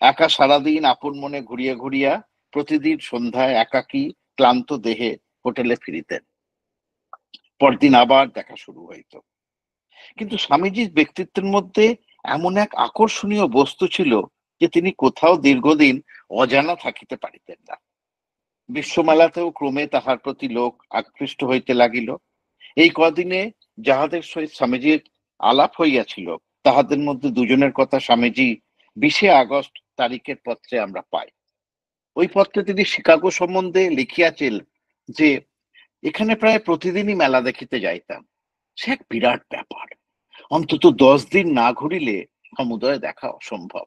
একা সারাদিন আপন মনে ঘুরিয়া ঘুরিয়া প্রতিদিন সন্ধ্যায় একাকী ক্লান্ত দেহে হোটেলে ফিরিতেন। পরদিন আবার দেখা শুরু হইত। কিন্তু স্বামীজির ব্যক্তিত্বের মধ্যে এমন এক আকর্ষণীয় বস্তু ছিল যে তিনি কোথাও দীর্ঘদিন অজানা থাকিতে পারিতেন না। বিশ্বমেলাতেও ক্রমে তাহার প্রতি লোক আকৃষ্ট হইতে লাগিল। এই কদিনে যাহাদের সহিত স্বামীজির আলাপ হইয়াছিল, তাহাদের মধ্যে দুজনের কথা স্বামীজি 20 আগস্ট তারিখের পত্রে আমরা পাই। ওই পত্রে তিনি শিকাগো সম্বন্ধে লিখিয়াছেন যে এখানে প্রায় প্রতিদিনই মেলা দেখিতে যাইতাম। সে এক বিরাট ব্যাপার, অন্তত 10 দিন না ঘুরিলে সমুদয় দেখা অসম্ভব।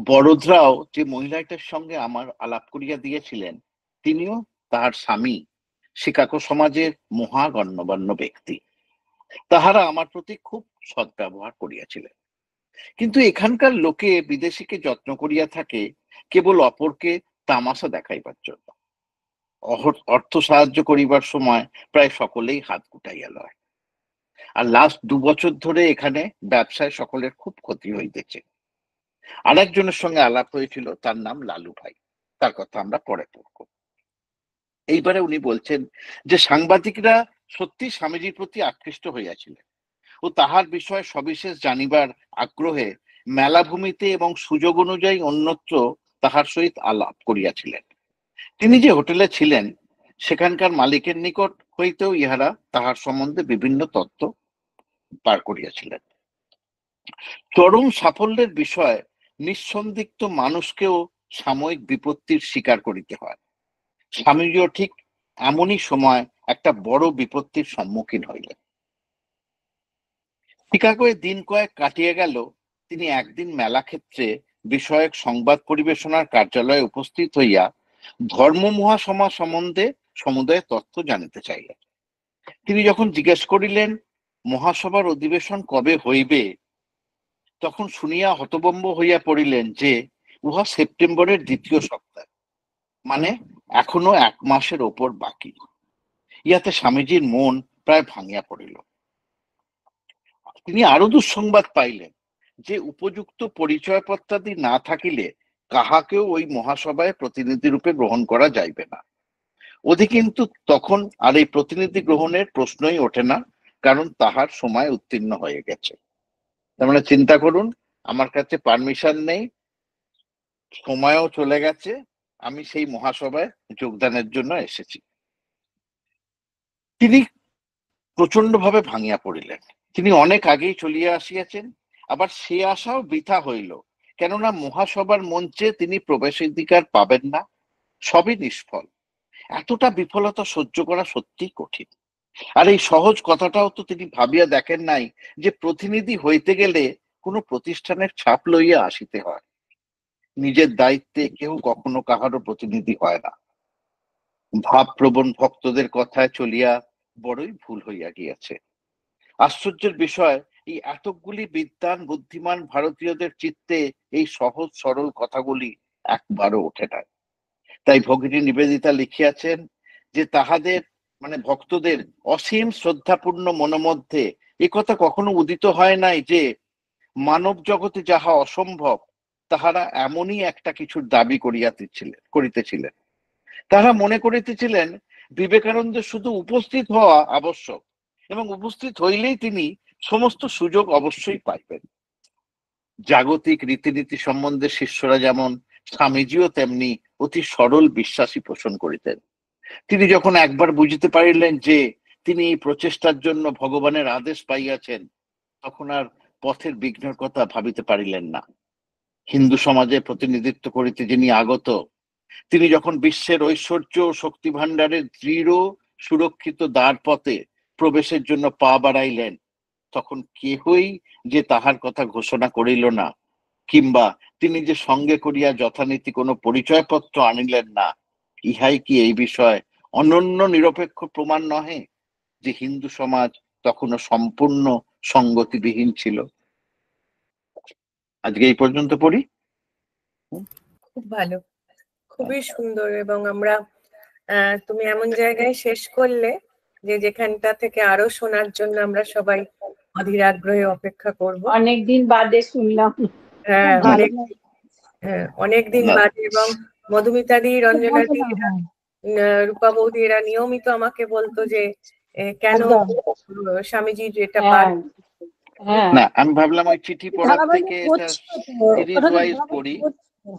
বড়োদরাও যে মহিলাটার সঙ্গে আমার আলাপ করিয়া দিয়েছিলেন, তিনিও তাহার স্বামী শিকাগো সমাজের মহাগণ্যমান্য ব্যক্তি। তাহারা আমার প্রতি খুব সদ্ব্যবহার করিয়াছিলেন। কিন্তু এখানকার লোকে বিদেশিকে যত্ন করিয়া থাকে কেবল অপরকে তামাশা দেখাইবার জন্য। অর্থ সাহায্য করিবার সময় প্রায় সকলেই হাত গুটাইয়া লয়। আর লাস্ট 2 বছর ধরে এখানে ব্যবসায় সকলের খুব ক্ষতি হইতেছে। আর একজনের সঙ্গে আলাপ হয়েছিল, তার নাম লালু ভাই। তার কথা আমরা পরে পড়ব। এইবারে উনি বলছেন যে সাংবাদিকরা সত্যি স্বামীজির প্রতি আকৃষ্ট হইয়াছিলেন ও তাহার বিষয়ে সবিশেষ জানিবার আগ্রহে মেলাভূমিতে এবং সুযোগ অনুযায়ী অন্যত্র তাহার সহিত আলাপ করিয়াছিলেন। তিনি যে হোটেলে ছিলেন, সেখানকার মালিকের নিকট হইতেও ইহারা তাহার সম্বন্ধে বিভিন্ন তথ্য পার করিয়াছিলেন। চরম সাফল্যের বিষয় নিঃসন্দিগ্ধ মানুষকেও সাময়িক বিপত্তির শিকার করিতে হয়। স্বামীজিও ঠিক এমনই সময় একটা বড় বিপত্তির সম্মুখীন হইলেন। শিকাগোয় দিন কয়েক কাটিয়ে গেল। তিনি একদিন মেলা ক্ষেত্রে বিষয়ক সংবাদ পরিবেশনার কার্যালয়ে উপস্থিত হইয়া ধর্ম মহাসভা সম্বন্ধে সমুদয় তথ্য জানিতে চাইলেন। তিনি যখন জিজ্ঞেস করিলেন মহাসভার অধিবেশন কবে হইবে, তখন শুনিয়া হতভম্ব হইয়া পড়িলেন যে উহা সেপ্টেম্বরের দ্বিতীয় সপ্তাহ, মানে এখনো 1 মাসের ওপর বাকি। ইহাতে স্বামীজির মন প্রায় ভাঙিয়া পড়িল। তিনি আরো দুঃসংবাদ পাইলেন যে উপযুক্ত পরিচয়পত্রাদি না থাকিলে কাহাকেও ওই মহাসভায় প্রতিনিধি রূপে গ্রহণ করা যাইবে না। ওদি কিন্তু তখন আর এই প্রতিনিধি গ্রহণের প্রশ্নই ওঠে না, কারণ তাহার সময় উত্তীর্ণ হয়ে গেছে। তার মানে চিন্তা করুন, আমার কাছে পারমিশন নেই, সময়ও চলে গেছে, আমি সেই মহাসভায় যোগদানের জন্য এসেছি। তিনি প্রচন্ডভাবে ভাঙিয়া পড়িলেন। তিনি অনেক আগেই চলিয়া আসিয়াছেন, আবার সে আশাও বৃথা হইল, কেননা মহাসভার মঞ্চে তিনি প্রবেশাধিকার পাবেন না। সবই নিষ্ফল। এতটা বিফলতা সহ্য করা সত্যিই কঠিন। আর এই সহজ কথাটাও তো তিনি ভাবিয়া দেখেন নাই যে প্রতিনিধি হইতে গেলে কোনো প্রতিষ্ঠানের ছাপ লইয়া আসিতে হয়। নিজের দায়িত্বে কেউ কখনো কাহারও প্রতিনিধি হয় না। ভাবপ্রবণ ভক্তদের কথায় চলিয়া বড়ই ভুল হইয়া গিয়াছে। আশ্চর্যের বিষয়, এই এতগুলি বিদ্বান বুদ্ধিমান ভারতীয়দের চিত্তে এই সহজ সরল কথাগুলি একবারও ওঠে নাই। তাই ভগিনী নিবেদিতা লিখিয়াছেন যে তাহাদের মানে ভক্তদের অসীম শ্রদ্ধাপূর্ণ মনোমধ্যে এ কথা কখনো উদিত হয় নাই যে মানব জগতে যাহা অসম্ভব তাহারা এমনই একটা কিছুর দাবি করিতেছিলেন। তারা মনে করিতেছিলেন বিবেকানন্দের শুধু উপস্থিত হওয়া আবশ্যক, এবং উপস্থিত হইলেই তিনি সমস্ত সুযোগ অবশ্যই পাইবেন। জাগতিক রীতিনীতি সম্বন্ধে শিষ্যরা যেমন, স্বামীজিও তেমনি অতি সরল বিশ্বাসী পোষণ করিতেন। তিনি যখন একবার বুঝিতে পারিলেন যে তিনি এই প্রচেষ্টার জন্য ভগবানের আদেশ পাইয়াছেন, তখন আর পথের বিঘ্নের কথা ভাবিতে পারিলেন না। হিন্দু সমাজে প্রতিনিধিত্ব করিতে যিনি আগত, তিনি যখন বিশ্বের ঐশ্বর্য ও শক্তি ভাণ্ডারের দৃঢ় সুরক্ষিত দ্বার পথে প্রবেশের জন্য পা বাড়াইলেন, তখন কেহই যে তাহার কথা ঘোষণা করিল না, কিংবা তিনি যে সঙ্গে করিয়া যথানীতি কোনো পরিচয়পত্র আনিলেন না, ইহাই কি এই বিষয় অনন্য নিরপেক্ষ প্রমাণ নহে যে হিন্দু সমাজ তখনও সম্পূর্ণ সঙ্গতিবিহীন ছিল? আজকে এই পর্যন্ত পড়ি। খুব ভালো, খুবই সুন্দর। এবং আমরা তুমি এমন জায়গায় শেষ করলে যে যেখানটা থেকে আরো শোনার জন্য আমরা সবাই অধীর আগ্রহে অপেক্ষা করব। অনেকদিন বাদে শুনলাম। হ্যাঁ, অনেকদিন না। বাদে। এবং মধুমিতাদি, রঞ্জনাদি, রূপা বৌদি এরা নিয়মিত আমাকে বলতো যে কেন স্বামীজির এটা পাঠ। না, আমি ভাবলাম ওই চিঠি পড়ার থেকে এটা সিরিজ ওয়াইজ পড়ি।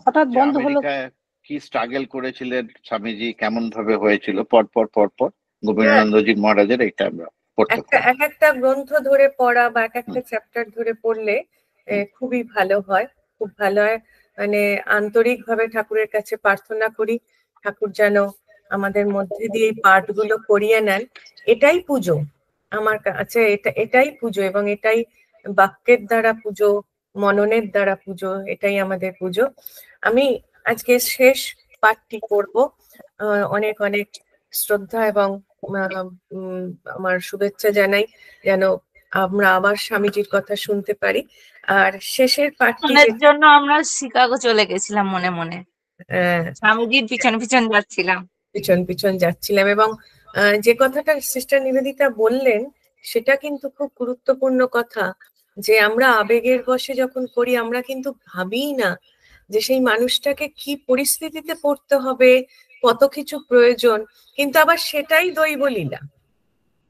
হঠাৎ বন্ধ হলো। আমেরিকায় কি স্ট্রাগল করেছিলেন স্বামীজি, কেমন ভাবে হয়েছিল, পরপর গোবিন্দানন্দজি মহারাজের, এটা আমরা পড়তে পারি। এক একটা গ্রন্থ ধরে পড়া বা এক একটা চ্যাপ্টার ধরে পড়লে খুবই ভালো হয়, খুব ভালো হয়। মানে আন্তরিক ভাবে ঠাকুরের কাছে প্রার্থনা করি ঠাকুর যেন আমাদের মধ্যে দিয়ে এই পাঠগুলো করিয়ে নেন। এটাই পুজো আমার কাছে, এটাই পুজো, এবং এটাই বাক্যের দ্বারা পুজো, মননের দ্বারা পুজো, এটাই আমাদের পুজো। আমি আজকে শেষ পাঠটি করব। অনেক অনেক শ্রদ্ধা এবং আমার শুভেচ্ছা জানাই যেন আমরা আবার স্বামীজির কথা শুনতে পারি। আর শেষের পাঠটির জন্য আমরা শিকাগো চলে গেছিলাম মনে মনে, স্বামীজির পিছন পিছন যাচ্ছিলাম। এবং যে কথাটা সিস্টার নিবেদিতা বললেন সেটা কিন্তু খুব গুরুত্বপূর্ণ কথা, যে আমরা আবেগের বশে যখন করি আমরা কিন্তু ভাবিই না যে সেই মানুষটাকে কি পরিস্থিতিতে পড়তে হবে, কত কিছু প্রয়োজন। কিন্তু আবার সেটাই দৈবলীলা।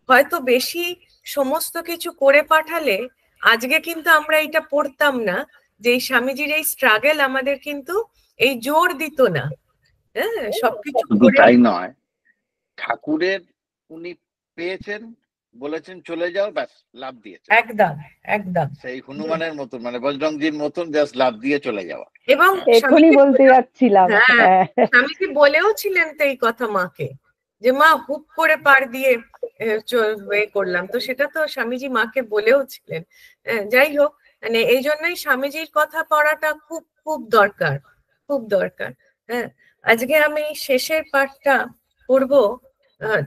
হয়তো বেশি সমস্ত কিছু করে পাঠালে আজকে কিন্তু আমরা এটা পড়তাম না, যে এই স্বামীজির এই স্ট্রাগল আমাদের কিন্তু এই জোর দিত না। হ্যাঁ, সবকিছু তাই নয়, ঠাকুরের উনি পেয়েছেন, বলেছেন চলে যাও, ব্যাস লাভ দিয়েছে। একদম সেই হনুমানের মতন, মানে বজরংজির মতন, জাস্ট লাভ দিয়ে চলে যাওয়া। এবং এখনই বলতে যাচ্ছিলাম, স্বামীজি বলেও ছিলেন তো এই কথা মাকে, যে মা হুপ করে পার দিয়ে করলাম। তো সেটা তো স্বামীজি মাকে বলেও ছিলেন। যাই হোক, মানে এই জন্যই স্বামীজির কথা পড়াটা খুব খুব দরকার, খুব দরকার। হ্যাঁ, আজকে আমি শেষের পাঠটা পড়ব।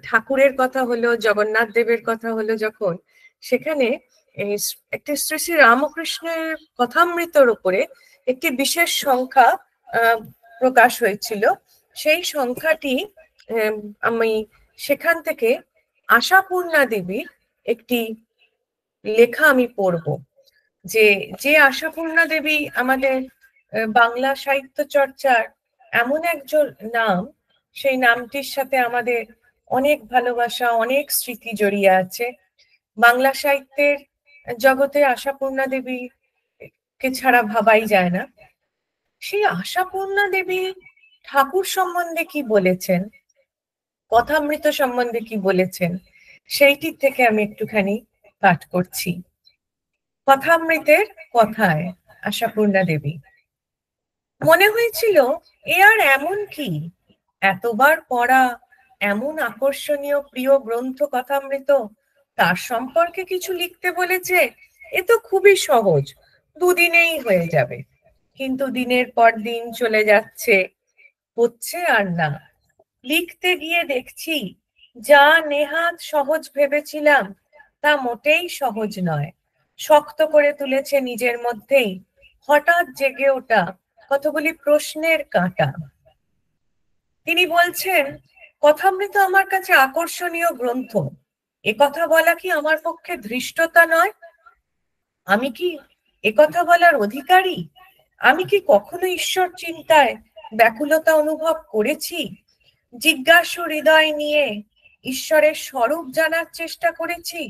ঠাকুরের কথা হলো, জগন্নাথ দেবের কথা হলো যখন, সেখানে একটি শ্রী শ্রী রামকৃষ্ণের কথামৃতর উপরে একটি বিশেষ সংখ্যা প্রকাশ হয়েছিল। সেই সংখ্যাটি আমি সেখান থেকে আশাপূর্ণা দেবীর একটি লেখা আমি পড়ব। যে আশাপূর্ণা দেবী আমাদের বাংলা সাহিত্য চর্চার এমন একজন নাম, সেই নামটির সাথে আমাদের অনেক ভালোবাসা, অনেক স্মৃতি জড়িয়ে আছে। বাংলা সাহিত্যের জগতে আশাপূর্ণা দেবীকে ছাড়া ভাবাই যায় না। সেই আশাপূর্ণা দেবী ঠাকুর সম্বন্ধে কি বলেছেন, কথামৃত সম্বন্ধে কি বলেছেন, সেইটির থেকে আমি একটুখানি পাঠ করছি। কথামৃতের কথায় আশাপূর্ণা দেবী: মনে হয়েছিল এ আর এমন কি, এতবার পড়া এমন আকর্ষণীয় প্রিয় গ্রন্থ কথামৃত, তার সম্পর্কে কিছু লিখতে বলেছে, এ তো খুবই সহজ, দুদিনেই হয়ে যাবে। কিন্তু দিনের পর দিন চলে যাচ্ছে, হচ্ছে আর না। লিখতে গিয়ে দেখছি যা নেহাত সহজ ভেবেছিলাম তা মোটেই সহজ নয়। শক্ত করে তুলেছে নিজের মধ্যেই হঠাৎ জেগে ওঠা কতগুলি প্রশ্নের কাঁটা। তিনি বলছেন, কথামৃত আমার কাছে আকর্ষণীয় গ্রন্থ, একথা বলা কি আমার পক্ষে ধৃষ্টতা নয়? আমি কি একথা বলার অধিকারী? আমি কি কখনো ঈশ্বর চিন্তায় ব্যাকুলতা অনুভব করেছি? জিজ্ঞাসু হৃদয় নিয়ে ঈশ্বরের স্বরূপ জানার চেষ্টা করেছি,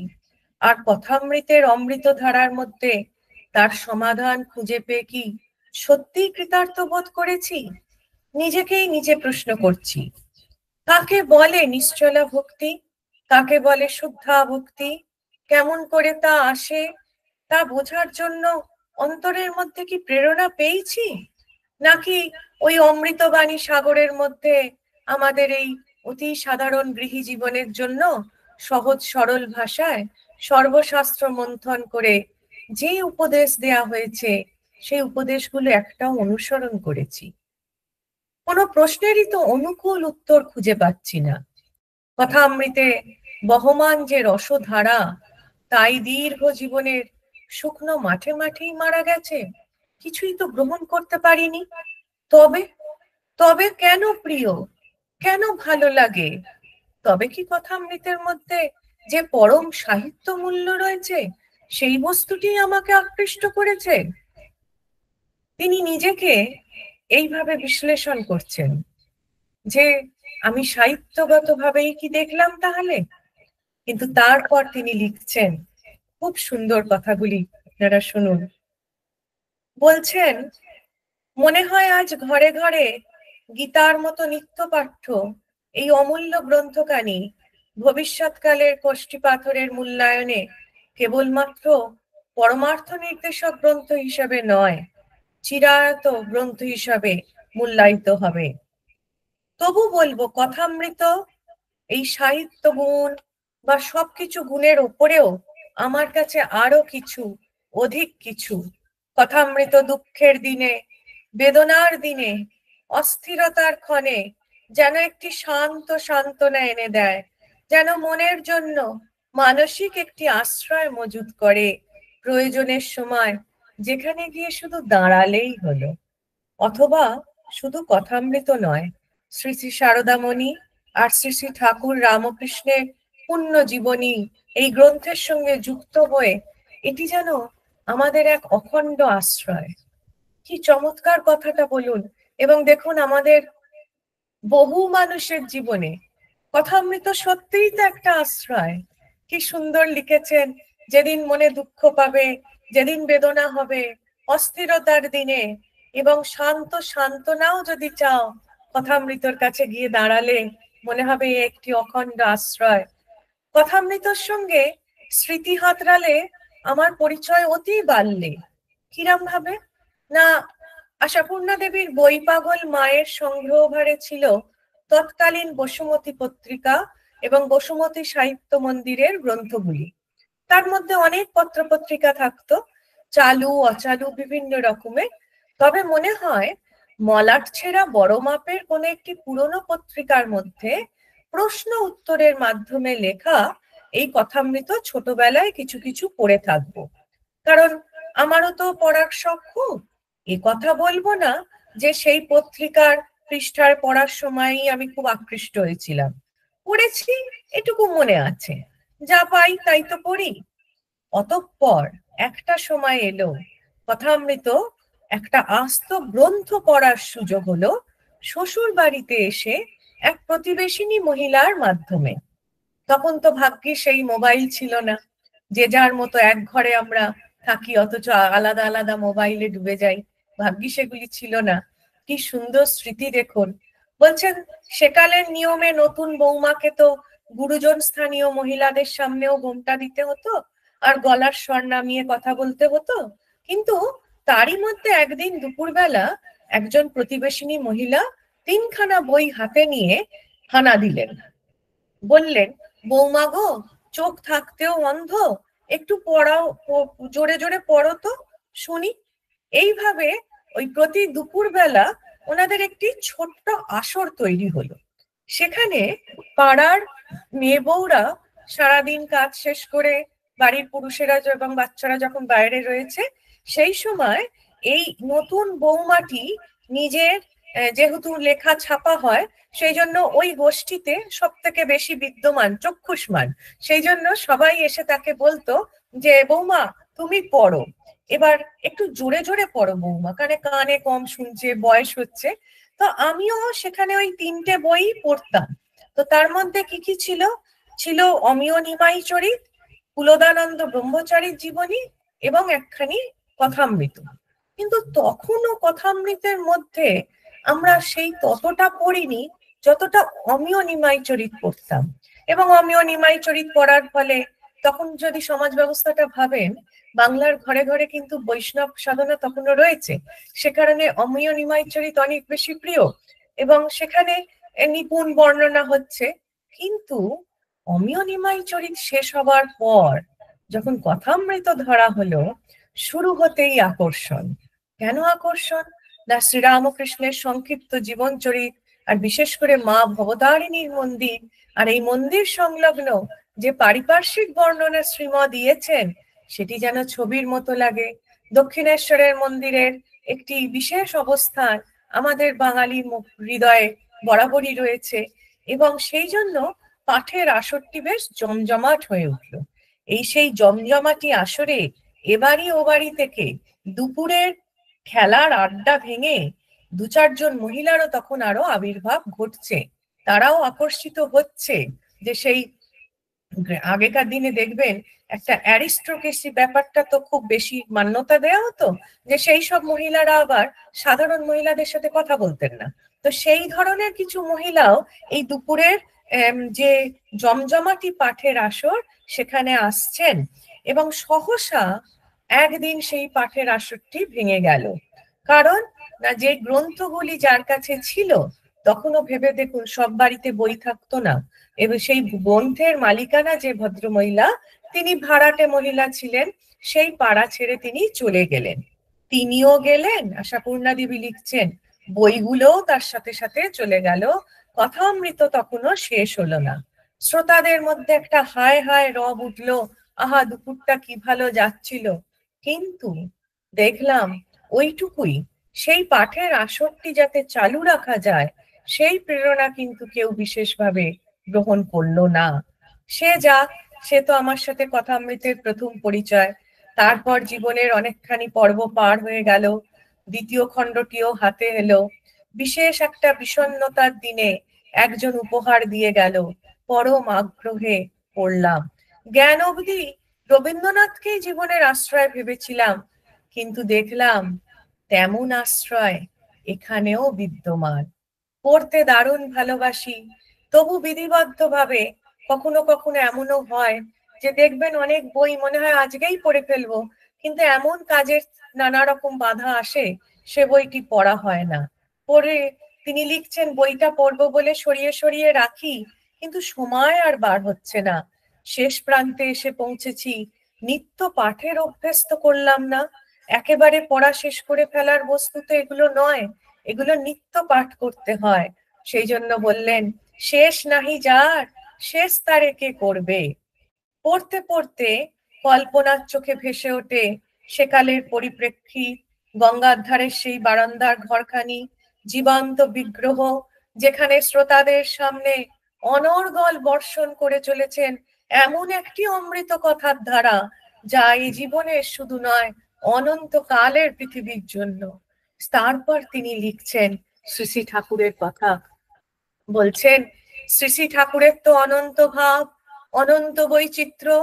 আর কথামৃতের অমৃত ধারার মধ্যে তার সমাধান খুঁজে পেয়ে কি সত্যিই কৃতার্থ বোধ করেছি? নিজেকেই নিজে প্রশ্ন করছি, কাকে বলে নিশ্চলা ভক্তি, কাকে বলে শুদ্ধা ভক্তি, কেমন করে তা আসে, তা বোঝার জন্য অন্তরের মধ্যে কি প্রেরণা পেয়েছি? নাকি ওই অমৃতবাণী সাগরের মধ্যে আমাদের এই অতি সাধারণ গৃহী জীবনের জন্য সহজ সরল ভাষায় সর্বশাস্ত্র মন্থন করে যে উপদেশ দেয়া হয়েছে সেই উপদেশগুলো একটাও অনুসরণ করেছি? কোনো প্রশ্নেরই তো অনুকূল উত্তর খুঁজে পাচ্ছি না। কথামৃতে বহমান যে রসধারা, তাই দীর্ঘ জীবনের শুকনো মাঠে মাঠেই মারা গেছে, কিছুই তো গ্রহণ করতে পারিনি। তবে তবে কেন প্রিয়, কেন ভালো লাগে? তবে কি কথামৃতের মধ্যে যে পরম সাহিত্য মূল্য রয়েছে সেই বস্তুটি আমাকে আকৃষ্ট করেছে? তিনি নিজেকে এইভাবে বিশ্লেষণ করছেন যে আমি সাহিত্যগতভাবেই কি দেখলাম তাহলে? কিন্তু তারপর তিনি লিখছেন খুব সুন্দর কথাগুলি, আপনারা শুনুন। বলছেন, মনে হয় আজ ঘরে ঘরে গীতার মতো নিত্য পাঠ্য এই অমূল্য গ্রন্থখানি ভবিষ্যৎকালের কষ্টি পাথরের মূল্যায়নে কেবলমাত্র পরমার্থ নির্দেশক গ্রন্থ হিসাবে নয়, চিরায়ত গ্রন্থ হিসাবে মূল্যায়িত হবে। তবু বলবো কথামৃত এই সাহিত্য গুণ বা সবকিছু গুণের ওপরেও আমার কাছে আরো কিছু, অধিক কিছু। কথামৃত দুঃখের দিনে, বেদনার দিনে, অস্থিরতার ক্ষণে যেন একটি শান্ত সান্ত্বনা এনে দেয়, যেন মনের জন্য মানসিক একটি আশ্রয় মজুত করে প্রয়োজনের সময়, যেখানে গিয়ে শুধু দাঁড়ালেই হলো। অথবা শুধু কথামৃত নয়, শ্রী শ্রী সারদামণি আর শ্রী শ্রী ঠাকুর রামকৃষ্ণের পুণ্য জীবনী এই গ্রন্থের সঙ্গে যুক্ত হয়ে এটি যেন আমাদের এক অখণ্ড আশ্রয়। কি চমৎকার কথাটা বলুন। এবং দেখুন আমাদের বহু মানুষের জীবনে কথামৃত সত্যিই তো একটা আশ্রয়। কি সুন্দর লিখেছেন, যেদিন মনে দুঃখ পাবে, যেদিন বেদনা হবে, অস্থিরতার দিনে এবং শান্ত সান্ত্বনাও যদি চাও, কথামৃতর কাছে গিয়ে দাঁড়ালে মনে হবে একটি অখণ্ড আশ্রয়। কথামৃতর সঙ্গে স্মৃতি হাতড়ালে আমার পরিচয় অতি বাড়লে। কিরম ভাবে না, আশাপূর্ণা দেবীর বই পাগল মায়ের সংগ্রহভারে ছিল তৎকালীন বসুমতী পত্রিকা এবং বসুমতী সাহিত্য মন্দিরের গ্রন্থগুলি। তার মধ্যে অনেক পত্রপত্রিকা থাকতো, চালু অচালু বিভিন্ন রকমের। তবে মনে হয় মলাট ছেঁড়া বড় মাপের কোন একটি পুরনো পত্রিকার মধ্যে প্রশ্ন উত্তরের মাধ্যমে লেখা এই কথামৃত ছোটবেলায় কিছু কিছু পড়ে থাকবো। কারণ আমারও তো পড়ার শখ খুব। এ কথা বলবো না যে সেই পত্রিকার পৃষ্ঠার পড়ার সময়ই আমি খুব আকৃষ্ট হয়েছিলাম। পড়েছি, এটুকু মনে আছে, যা পাই তাই তো পড়ি। অতঃপর একটা সময় এলো কথামৃত একটা আস্ত গ্রন্থ পড়ার সুযোগ হলো শ্বশুর বাড়িতে এসে এক প্রতিবেশিনী মহিলার মাধ্যমে। তখন তো ভাগ্যে সেই মোবাইল ছিল না, যে যার মতো এক ঘরে আমরা থাকি অথচ আলাদা আলাদা মোবাইলে ডুবে যাই। ভাগ্যে সেগুলি ছিল না। কি সুন্দর স্মৃতি দেখুন। বলছেন সেকালের নিয়মে নতুন বৌমাকে তো গুরুজন স্থানীয় মহিলাদের সামনেও ঘোমটা দিতে হতো আর গলার স্বর নামিয়ে কথা বলতে হতো। কিন্তু তারই মধ্যে একদিন দুপুরবেলা একজন প্রতিবেশিনী মহিলা 3খানা বই হাতে নিয়ে হানা দিলেন। বললেন, বৌমা গো, চোখ থাকতেও অন্ধ, একটু পড়াও, জোরে জোরে পড়ো তো শুনি। এইভাবে ওই প্রতি দুপুরবেলা ওনাদের একটি ছোট্ট আসর তৈরি হলো। সেখানে পাড়ার মেয়ে বউরা সারাদিন কাজ শেষ করে বাড়ির পুরুষেরা এবং বাচ্চারা যখন বাইরে রয়েছে, সেই সময় এই নতুন বৌমাটি নিজের, যেহেতু লেখা ছাপা হয় সেই জন্য ওই গোষ্ঠীতে সব থেকে বেশি বিদ্যমান, চক্ষুষ্মান, সেই জন্য সবাই এসে তাকে বলতো যে বৌমা তুমি পড়ো, এবার একটু জোরে জোরে পড়ো বৌমা, কানে কম শুনছে, বয়স হচ্ছে। তো আমিও সেখানে ওই 3টে বই পড়তাম। তো তার মধ্যে কি কি ছিল? ছিল অমিয় নিমাই চরিত, কুলদানন্দ ব্রহ্মচারীর জীবনী এবং একখানি কথামৃত। কিন্তু তখনও কথামৃতের মধ্যে আমরা সেই ততটা পড়িনি যতটা অমিয় নিমাই চরিত পড়তাম। এবং অমিয় নিমাই চরিত পড়ার ফলে তখন যদি সমাজ ব্যবস্থাটা ভাবেন, বাংলার ঘরে ঘরে কিন্তু বৈষ্ণব সাধনা তখনও রয়েছে, সে কারণে অমিয় নিমাই চরিত অনেক বেশি প্রিয় এবং সেখানে নিপুণ বর্ণনা হচ্ছে। কিন্তু অমিয় নিমাই চরিত শেষ হবার পর যখন কথামৃত ধরা হলো, শুরু হতেই আকর্ষণ। কেন আকর্ষণ? না শ্রীরামকৃষ্ণের সংক্ষিপ্ত জীবন চরিত, আর বিশেষ করে মা ভবতারিণীর মন্দির, আর এই মন্দির সংলগ্ন যে পারিপার্শ্বিক বর্ণনা শ্রীম দিয়েছেন সেটি যেন ছবির মতো লাগে। দক্ষিণেশ্বরের মন্দিরের একটি বিশেষ অবস্থান আমাদের বাঙালি হৃদয়ে বরাবরই রয়েছে এবং সেই জন্য পাঠের আসরটি বেশ জমজমাট হয়ে উঠল। এই সেই জমজমাটি আসরে এবাড়ি ওবাড়ি থেকে দুপুরের খেলার আড্ডা ভেঙে 2-4 জন মহিলারও তখন আরো আবির্ভাব ঘটছে। তারাও আকর্ষিত হচ্ছে যে সেই আগেকার দিনে দেখবেন একটা অ্যারিস্টোক্রেসি ব্যাপারটা তো খুব বেশি মান্যতা দেওয়া হতো, যে সেই সব মহিলারা আবার সাধারণ মহিলাদের সাথে কথা বলতেন না। তো সেই ধরনের কিছু মহিলাও এই দুপুরের যে জমজমাটি পাঠের আসর সেখানে আসছেন এবং সহসা একদিন সেই পাঠের আসরটি ভেঙে গেল। কারণ না, যে গ্রন্থগুলি যার কাছে ছিল, তখনও ভেবে দেখুন সব বাড়িতে বই থাকতো না, এবং সেই গ্রন্থের মালিকানা যে ভদ্রমহিলা, তিনি ভাড়াটে মহিলা ছিলেন, সেই পাড়া ছেড়ে তিনি চলে গেলেন। তিনিও গেলেন, আশাপূর্ণা দেবী লিখছেন, বইগুলোও তার সাথে সাথে চলে গেল। কথামৃত তখনও শেষ হলো না। শ্রোতাদের মধ্যে একটা হায় হায় রব উঠলো, আহা দুপুরটা কি ভালো যাচ্ছিল। কিন্তু দেখলাম ওইটুকুই, সেই পাঠের আসরটি যাতে চালু রাখা যায় সেই প্রেরণা কিন্তু কেউ বিশেষভাবে গ্রহণ করলো না। সে যাক, সে তো আমার সাথে কথামৃতের প্রথম পরিচয়। তারপর জীবনের অনেকখানি পর্ব পার হয়ে গেল, দ্বিতীয় খণ্ডটিও হাতে এলো। বিশেষ একটা বিষণ্ণতার দিনে একজন উপহার দিয়ে গেল, পরম আগ্রহে পড়লাম। জ্ঞান অবধি রবীন্দ্রনাথকেই জীবনের আশ্রয় ভেবেছিলাম, কিন্তু দেখলাম তেমন আশ্রয় এখানেও বিদ্যমান। পড়তে দারুণ ভালোবাসি, তবু বিধিবদ্ধভাবে কখনো কখনো এমনও হয় যে দেখবেন অনেক বই মনে হয় আজকেই পড়ে ফেলবো, কিন্তু এমন কাজের নানা রকম বাধা আসে সে বইটি পড়া হয় না। পড়ে তিনি লিখছেন, বইটা পড়বো বলে সরিয়ে সরিয়ে রাখি, কিন্তু সময় আর বার হচ্ছে না। শেষ প্রান্তে এসে পৌঁছেছি, নিত্য পাঠের অভ্যেস তো করলাম না, একেবারে পড়া শেষ করে ফেলার বস্তু তো এগুলো নয়, এগুলো নিত্য পাঠ করতে হয়। সেই জন্য বললেন, শেষ নাহি যার, শেষ তারে কে করবে। পড়তে পড়তে কল্পনার চোখে ভেসে ওঠে সেকালের পরিপ্রেক্ষিত, গঙ্গার ধারের সেই বারান্দার ঘরখানি, জীবন্ত বিগ্রহ যেখানে শ্রোতাদের সামনে অনর্গল বর্ষণ করে চলেছেন এমন একটি অমৃত কথার ধারা, যা এই জীবনের শুধু নয় অনন্তকালের পৃথিবীর জন্য। তারপর তিনি লিখছেন শ্রী শ্রী ঠাকুরের কথা, বলছেন, শ্রী শ্রী ঠাকুরের তো অনন্ত ভাব, অনন্ত বৈচিত্র্য,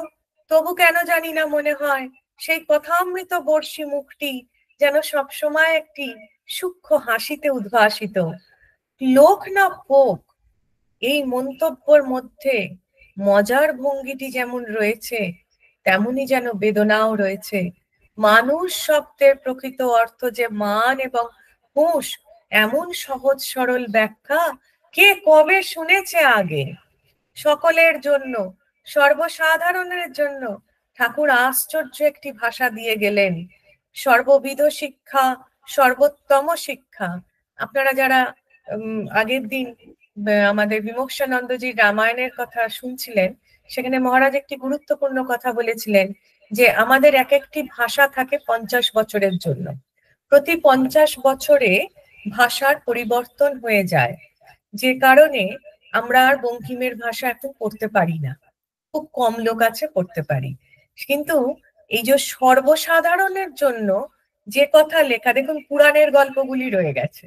তবু কেন জানি না মনে হয় সেই কথামৃত বর্ষী মুখটি যেন সবসময় একটি সূক্ষ্ম হাসিতে উদ্ভাসিত। লোক না পোক, এই মন্তব্যের মধ্যে মজার ভঙ্গিটি যেমন রয়েছে, তেমনি যেন বেদনাও রয়েছে। মানুষ শব্দের প্রকৃত অর্থ যে মান এবং হুঁশ, এমন সহজ সরল ব্যাখ্যা কে কবে শুনেছে আগে? সকলের জন্য, সর্বসাধারণের জন্য ঠাকুর আশ্চর্য একটি ভাষা দিয়ে গেলেন। সর্ববিধ শিক্ষা, সর্বোত্তম শিক্ষা। আপনারা যারা আগের দিন আমাদের বিমোক্ষানন্দজির রামায়ণের কথা শুনছিলেন, সেখানে মহারাজ একটি গুরুত্বপূর্ণ কথা বলেছিলেন যে আমাদের এক একটি ভাষা থাকে 50 বছরের জন্য। প্রতি 50 বছরে ভাষার পরিবর্তন হয়ে যায়, যে কারণে আমরা আর বঙ্কিমের ভাষা এখন পড়তে পারি না, খুব কম লোক আছে পড়তে পারি। কিন্তু এই যে সর্বসাধারণের জন্য যে কথা লেখা, দেখুন পুরাণের গল্পগুলি রয়ে গেছে,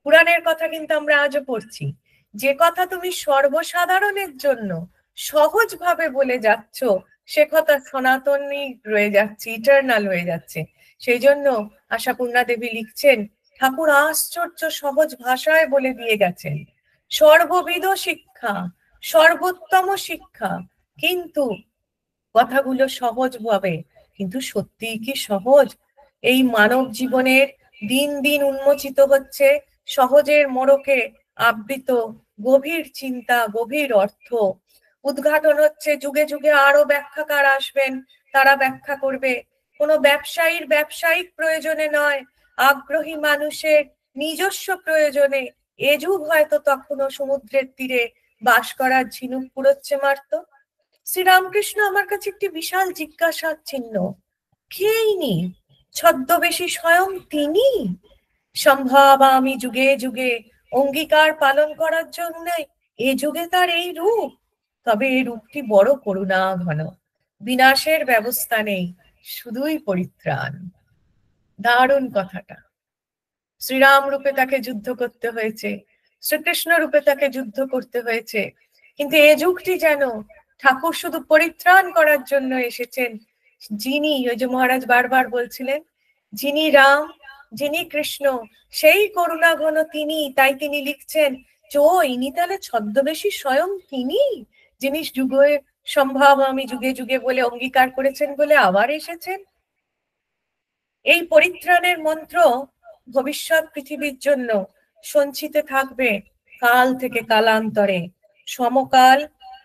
পুরাণের কথা কিন্তু আমরা আজও পড়ছি। যে কথা তুমি সর্বসাধারণের জন্য সহজভাবে বলে যাচ্ছ, সে কথা সনাতনই রয়ে যাচ্ছে, ইটারনাল হয়ে যাচ্ছে। সেই জন্য আশাপূর্ণা দেবী লিখছেন, ঠাকুর আশ্চর্য সহজ ভাষায় বলে দিয়ে গেছেন সর্ববিধ শিক্ষা, সর্বোত্তম শিক্ষা, কিন্তু কথাগুলো সহজভাবে কিন্তু সত্যিই কি সহজ? এই মানব জীবনের দিন দিন উন্মোচিত হচ্ছে সহজের মোড়কে আবৃত গভীর চিন্তা, গভীর অর্থ উদ্ঘাটন হচ্ছে। যুগে যুগে আরো ব্যাখ্যাকার আসবেন, তারা ব্যাখ্যা করবে। কোনো ব্যবসায়ীর ব্যবসায়িক প্রয়োজনে নয়, আগ্রহী মানুষের নিজস্ব প্রয়োজনে এ যুগ হয়তো তখনও সমুদ্রের তীরে বাস করার ঝিনুক কুড়োচ্ছে মারত। শ্রীরামকৃষ্ণ আমার কাছে একটি বিশাল জিজ্ঞাসার চিহ্ন। কে ইনি? ছদ্মবেশী স্বয়ং তিনি? সম্ভাবামি যুগে যুগে অঙ্গীকার পালন করার জন্য এ যুগে তার এই রূপ। তবে এই রূপটি বড় করুণা ঘন, বিনাশের ব্যবস্থা নেই, শুধুই পরিত্রাণ। দারুণ কথাটা। শ্রীরাম রূপে তাকে যুদ্ধ করতে হয়েছে, শ্রীকৃষ্ণ রূপে তাকে যুদ্ধ করতে হয়েছে, কিন্তু এ যুগটি যেন ঠাকুর শুধু পরিত্রাণ করার জন্য এসেছেন। যিনি, ওই যে মহারাজ বারবার বলছিলেন, যিনি রাম, যিনি কৃষ্ণ, সেই করুণা ঘন তিনি। তাই তিনি লিখছেন যে ও ইনি তাহলে ছদ্মবেশী স্বয়ং তিনি, যিনি যুগে সম্ভব আমি যুগে যুগে বলে অঙ্গীকার করেছেন বলে আবার এসেছেন। এই পরিত্রাণের মন্ত্র ভবিষ্যৎ পৃথিবীর জন্য সঞ্চিত থাকবে কাল থেকে কালান্তরে। সমকাল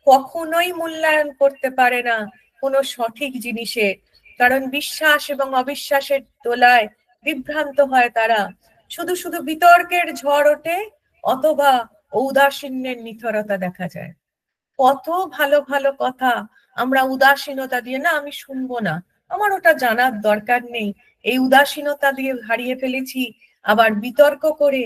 কখনোই মূল্যায়ন করতে পারে না কোনো সঠিক জিনিসের, কারণ বিশ্বাস এবং অবিশ্বাসের দোলায় বিভ্রান্ত হয় তারা। শুধু শুধু বিতর্কের ঝড় ওঠে অথবা ঔদাসীন্যের নিথরতা দেখা যায়। কত ভালো ভালো কথা আমরা উদাসীনতা দিয়ে, না আমি শুনবো না, আমার ওটা জানার দরকার নেই, এই উদাসীনতা দিয়ে হারিয়ে ফেলেছি। আবার বিতর্ক করে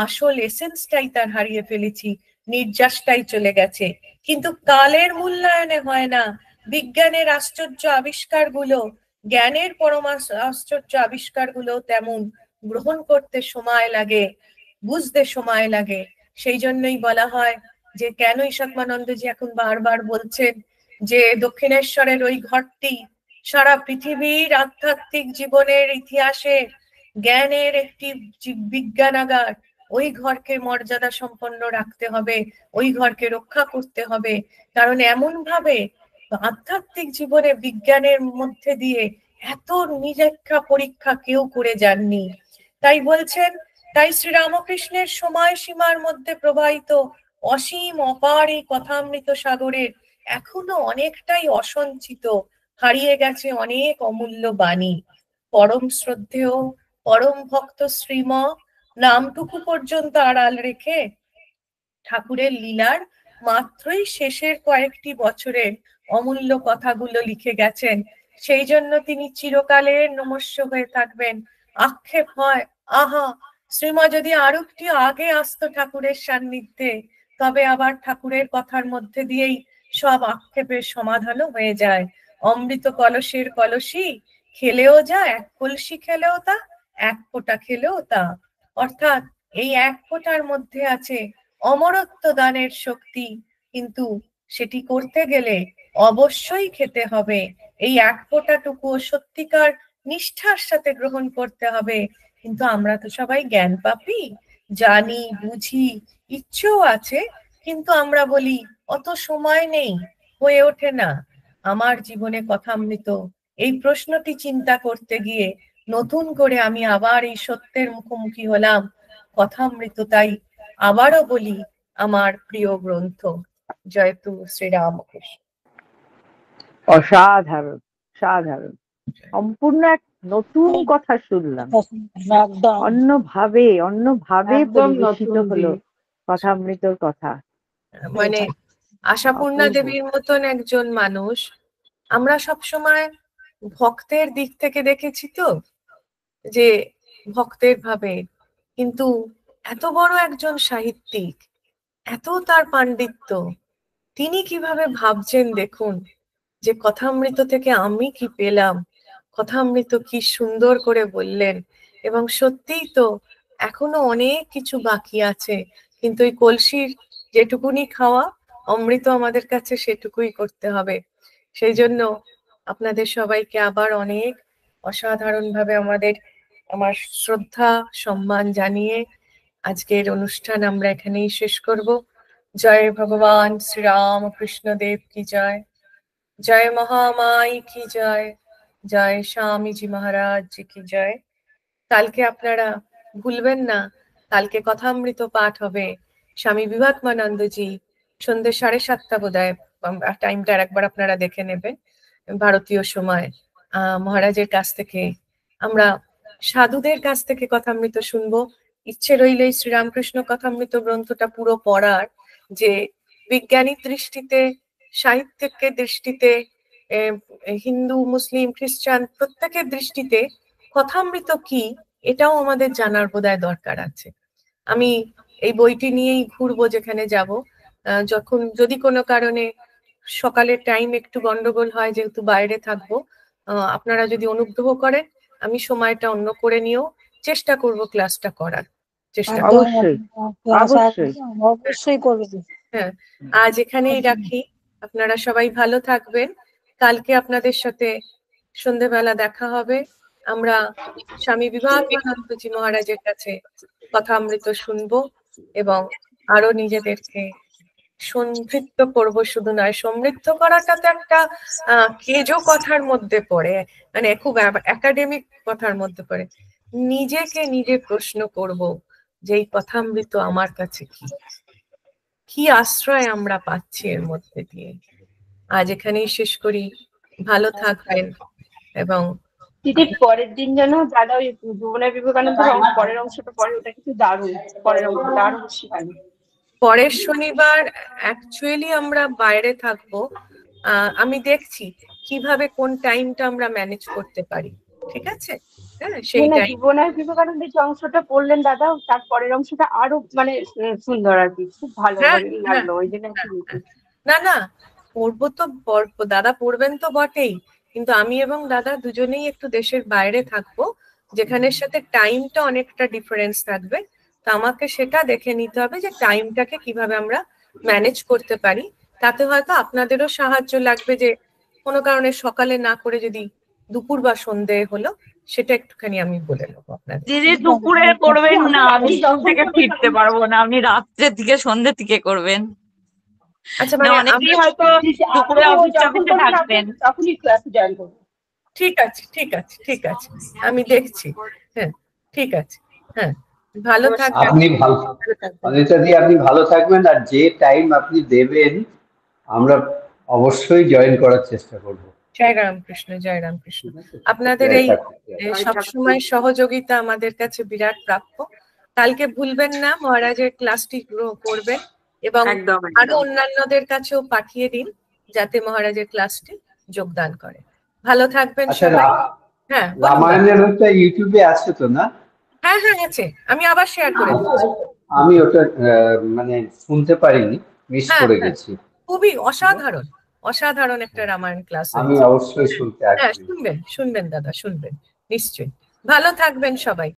আসল এসেন্সটাই তার হারিয়ে ফেলেছি, নির্যাসটাই চলে গেছে। কিন্তু কালের মূল্যায়নে হয় না। বিজ্ঞানের আশ্চর্য আবিষ্কারগুলো, জ্ঞানের পরম আশ্চর্য আবিষ্কারগুলো তেমন গ্রহণ করতে সময় লাগে, বুঝতে সময় লাগে। সেই জন্যই বলা হয় যে কেন ঈশাত্মানন্দজি এখন বারবার বলছেন যে দক্ষিণেশ্বরের ওই ঘরটি সারা পৃথিবীর আধ্যাত্মিক জীবনের ইতিহাসে জ্ঞানের একটি বিজ্ঞানাগার। ওই ঘরকে মর্যাদা সম্পন্ন রাখতে হবে, ওই ঘরকে রক্ষা করতে হবে, কারণ এমন ভাবে আধ্যাত্মিক জীবনে বিজ্ঞানের মধ্যে দিয়ে এত নিরীক্ষা পরীক্ষা কেউ করে যাননি। তাই বলছেন, তাই শ্রীরামকৃষ্ণের সময় সীমার মধ্যে প্রবাহিত অসীম অপার এই কথামৃত সাগরের এখনো অনেকটাই অসঞ্চিত, হারিয়ে গেছে অনেক অমূল্য বাণী। পরম শ্রদ্ধেয় পরম ভক্ত শ্রীম নামটুকু পর্যন্ত আড়াল রেখে ঠাকুরের লীলার মাত্রই শেষের কয়েকটি বছরের অমূল্য কথাগুলো লিখে গেছেন। সেই জন্য তিনি চিরকালের নমস্য হয়ে থাকবেন। আক্ষেপ হয়, আহা শ্রীমা যদি আরো একটু আগে আসতো ঠাকুরের সান্নিধ্যে, তবে আবার ঠাকুরের কথার মধ্যে দিয়েই সব আক্ষেপের সমাধানও হয়ে যায়। অমৃত কলসের কলসি খেলেও যা, এক কলসি খেলেও তা, এক ফোঁটা খেলেও তা। অর্থাৎ এই এক ফোঁটার মধ্যে আছে অমরত্ব দানের শক্তি, কিন্তু সেটি করতে গেলে অবশ্যই খেতে হবে। এই এক ফোঁটাটুকু সত্যিকার নিষ্ঠার সাথে গ্রহণ করতে হবে। কিন্তু আমরা তো সবাই জ্ঞান পাপী, জানি বুঝি, ইচ্ছেও আছে, কিন্তু আমরা বলি অত সময় নেই, হয়ে ওঠে না। আমার জীবনে কথামৃত এই প্রশ্নটি চিন্তা করতে গিয়ে নতুন করে আমি আবার এই সত্যের মুখোমুখি হলাম। কথামৃত তাই আবারও বলি আমার প্রিয় গ্রন্থ। জয়তু শ্রীরামকৃষ্ণ। অসাধারণ, সাধারণ, সম্পূর্ণ এক নতুন কথা শুনলাম, একদম অন্যভাবে একদম পরিবেশিত নতুন হলো জিনিস। কথামৃতর কথা। মানে আশাপূর্ণা অপূর্ব। দেবীর মতন একজন মানুষ আমরা সব সময় ভক্তের দিক থেকে দেখেছি তো, যে ভক্তের ভাবে, কিন্তু এত বড় একজন সাহিত্যিক, এত তার পাণ্ডিত্য, তিনি কিভাবে ভাবছেন দেখুন, যে কথামৃত থেকে আমি কি পেলাম, কথামৃত কি সুন্দর করে বললেন। এবং সত্যিই তো এখনো অনেক কিছু বাকি আছে, কিন্তু এই কলসির যেটুকুনি খাওয়া অমৃত আমাদের কাছে সেটুকুই করতে হবে। সেই জন্য আপনাদের সবাইকে আবার অনেক অসাধারণভাবে আমার শ্রদ্ধা সম্মান জানিয়ে আজকের অনুষ্ঠান আমরা এখানেই শেষ করব। জয় ভগবান শ্রী রাম কৃষ্ণ দেব কি জয়, জয় মহামাই কি জয়, জয় স্বামীজি মহারাজ জি কি জয়। কালকে আপনারা ভুলবেন না, কালকে কথামৃত পাঠ হবে। স্বামী বিবেকানন্দজি সন্ধ্যে 7:30 বোধহয়, টাইমটা একবার আপনারা দেখে নেবেন ভারতীয় সময়। মহারাজের কাছ থেকে আমরা সাধুদের কাছ থেকে কথামৃত শুনবো। ইচ্ছে রইলে শ্রীরামকৃষ্ণ কথামৃত গ্রন্থটা পুরো পড়ার, যে বিজ্ঞানিক দৃষ্টিতে, সাহিত্যিকের দৃষ্টিতে, হিন্দু মুসলিম খ্রিস্টান প্রত্যেকের দৃষ্টিতে কথামৃত কি এটাও আমাদের জানার বোধহয় দরকার আছে। আমি এই বইটি নিয়েই ঘুরবো যেখানে যাব। যখন যদি কোনো কারণে সকালের টাইম একটু গন্ডগোল হয়, যেহেতু বাইরে থাকবো, আপনারা যদি অনুগ্রহ করেন আমি সময়টা অন্য করে নিয়েও চেষ্টা করব ক্লাসটা করার চেষ্টা করব। অবশ্যই অবশ্যই অবশ্যই করবে। হ্যাঁ, আজ এখানেই রাখি। আপনারা সবাই ভালো থাকবেন। কালকে আপনাদের সাথে সন্ধ্যেবেলা দেখা হবে। আমরা স্বামী বিবেকানন্দজি মহারাজের কাছে কথামৃত শুনবো এবং আরো নিজেদেরকে সমৃদ্ধ করব। শুধু নয়, সমৃদ্ধ করাটা তো একটা কেজো কথার মধ্যে পড়ে, মানে খুব একাডেমিক কথার মধ্যে পড়ে। নিজেকে নিজে প্রশ্ন করব যে এই কথামৃত আমার কাছে কি আশ্রয় আমরা পাচ্ছি এর মধ্যে দিয়ে। আজ এখানেই শেষ করি। ভালো থাকবেন। এবং দিদি পরের দিন যেন দাদা ওই জীবনের বিবেকানন্দ পরের অংশটা পরে, ওটা কিন্তু দারুণ, পরের অংশ দারুণ শেখানো। পরের শনিবার অ্যাকচুয়ালি আমরা বাইরে থাকবো। আমি দেখছি কিভাবে কোন টাইমটা আমরা ম্যানেজ করতে পারি। ঠিক আছে, হ্যাঁ সেই টাইম। জীবনের বিবেকানন্দের যে অংশটা পড়লেন দাদা, তার পরের অংশটা আরো মানে সুন্দর আর কি, খুব ভালো লাগলো ওই জন্য। না না, পড়বো তো, দাদা পড়বেন তো বটেই, কিন্তু আমি এবং দাদা দুজনেই একটু দেশের বাইরে থাকবো, যেখানের সাথে টাইমটা অনেকটা ডিফারেন্স থাকবে। তো আমাকে সেটা দেখে নিতে হবে যে টাইমটাকে কিভাবে আমরা ম্যানেজ করতে পারি। তাতে হয়তো আপনাদেরও সাহায্য লাগবে, যে কোনো কারণে সকালে না করে যদি দুপুর বা সন্ধে হলো, সেটা একটুখানি আমি বলে নেবো আপনাদের। দিদি দুপুরে করবেন না, আমি স্কুল থেকে ফিরতে পারবো না, আপনি রাত্রের দিকে সন্ধ্যে থেকে করবেন। আচ্ছা, মানে অনেকেই হয়তো দুপুরে অফিসে থাকবেন, তখনই ক্লাস জয়েন করবেন। ঠিক আছে ঠিক আছে ঠিক আছে, আমি দেখছি। হ্যাঁ ঠিক আছে, হ্যাঁ ভালো থাকবেন। আপনি ভালো, অনিতা দি আপনি ভালো থাকবেন। আর যে টাইম আপনি দেবেন আমরা অবশ্যই জয়েন করার চেষ্টা করব। জয় রামকৃষ্ণ, জয় রামকৃষ্ণ। আপনাদের এই সবসময় সহযোগিতা আমাদের কাছে বিরাট প্রাপ্য। কালকে ভুলবেন না মহারাজের ক্লাসটি করবেন এবং আরো অন্যান্যদের কাছেও পাঠিয়ে দিন যাতে মহারাজের ক্লাসটি যোগদান করে। ভালো থাকবেন সবাই। হ্যাঁ, রামায়ণের ওটা ইউটিউবে আছে তো না? হ্যাঁ হ্যাঁ আছে, আমি আবার শেয়ার করে দিচ্ছি। আমি ওটা মানে শুনতে পারিনি, মিস করে গেছি। খুবই অসাধারণ, অসাধারণ একটা রামায়ণ ক্লাস। আমি অবশ্যই শুনতে আগ্রহী। হ্যাঁ শুনবেন, শুনবেন দাদা, শুনবেন নিশ্চয়ই। ভালো থাকবেন সবাই।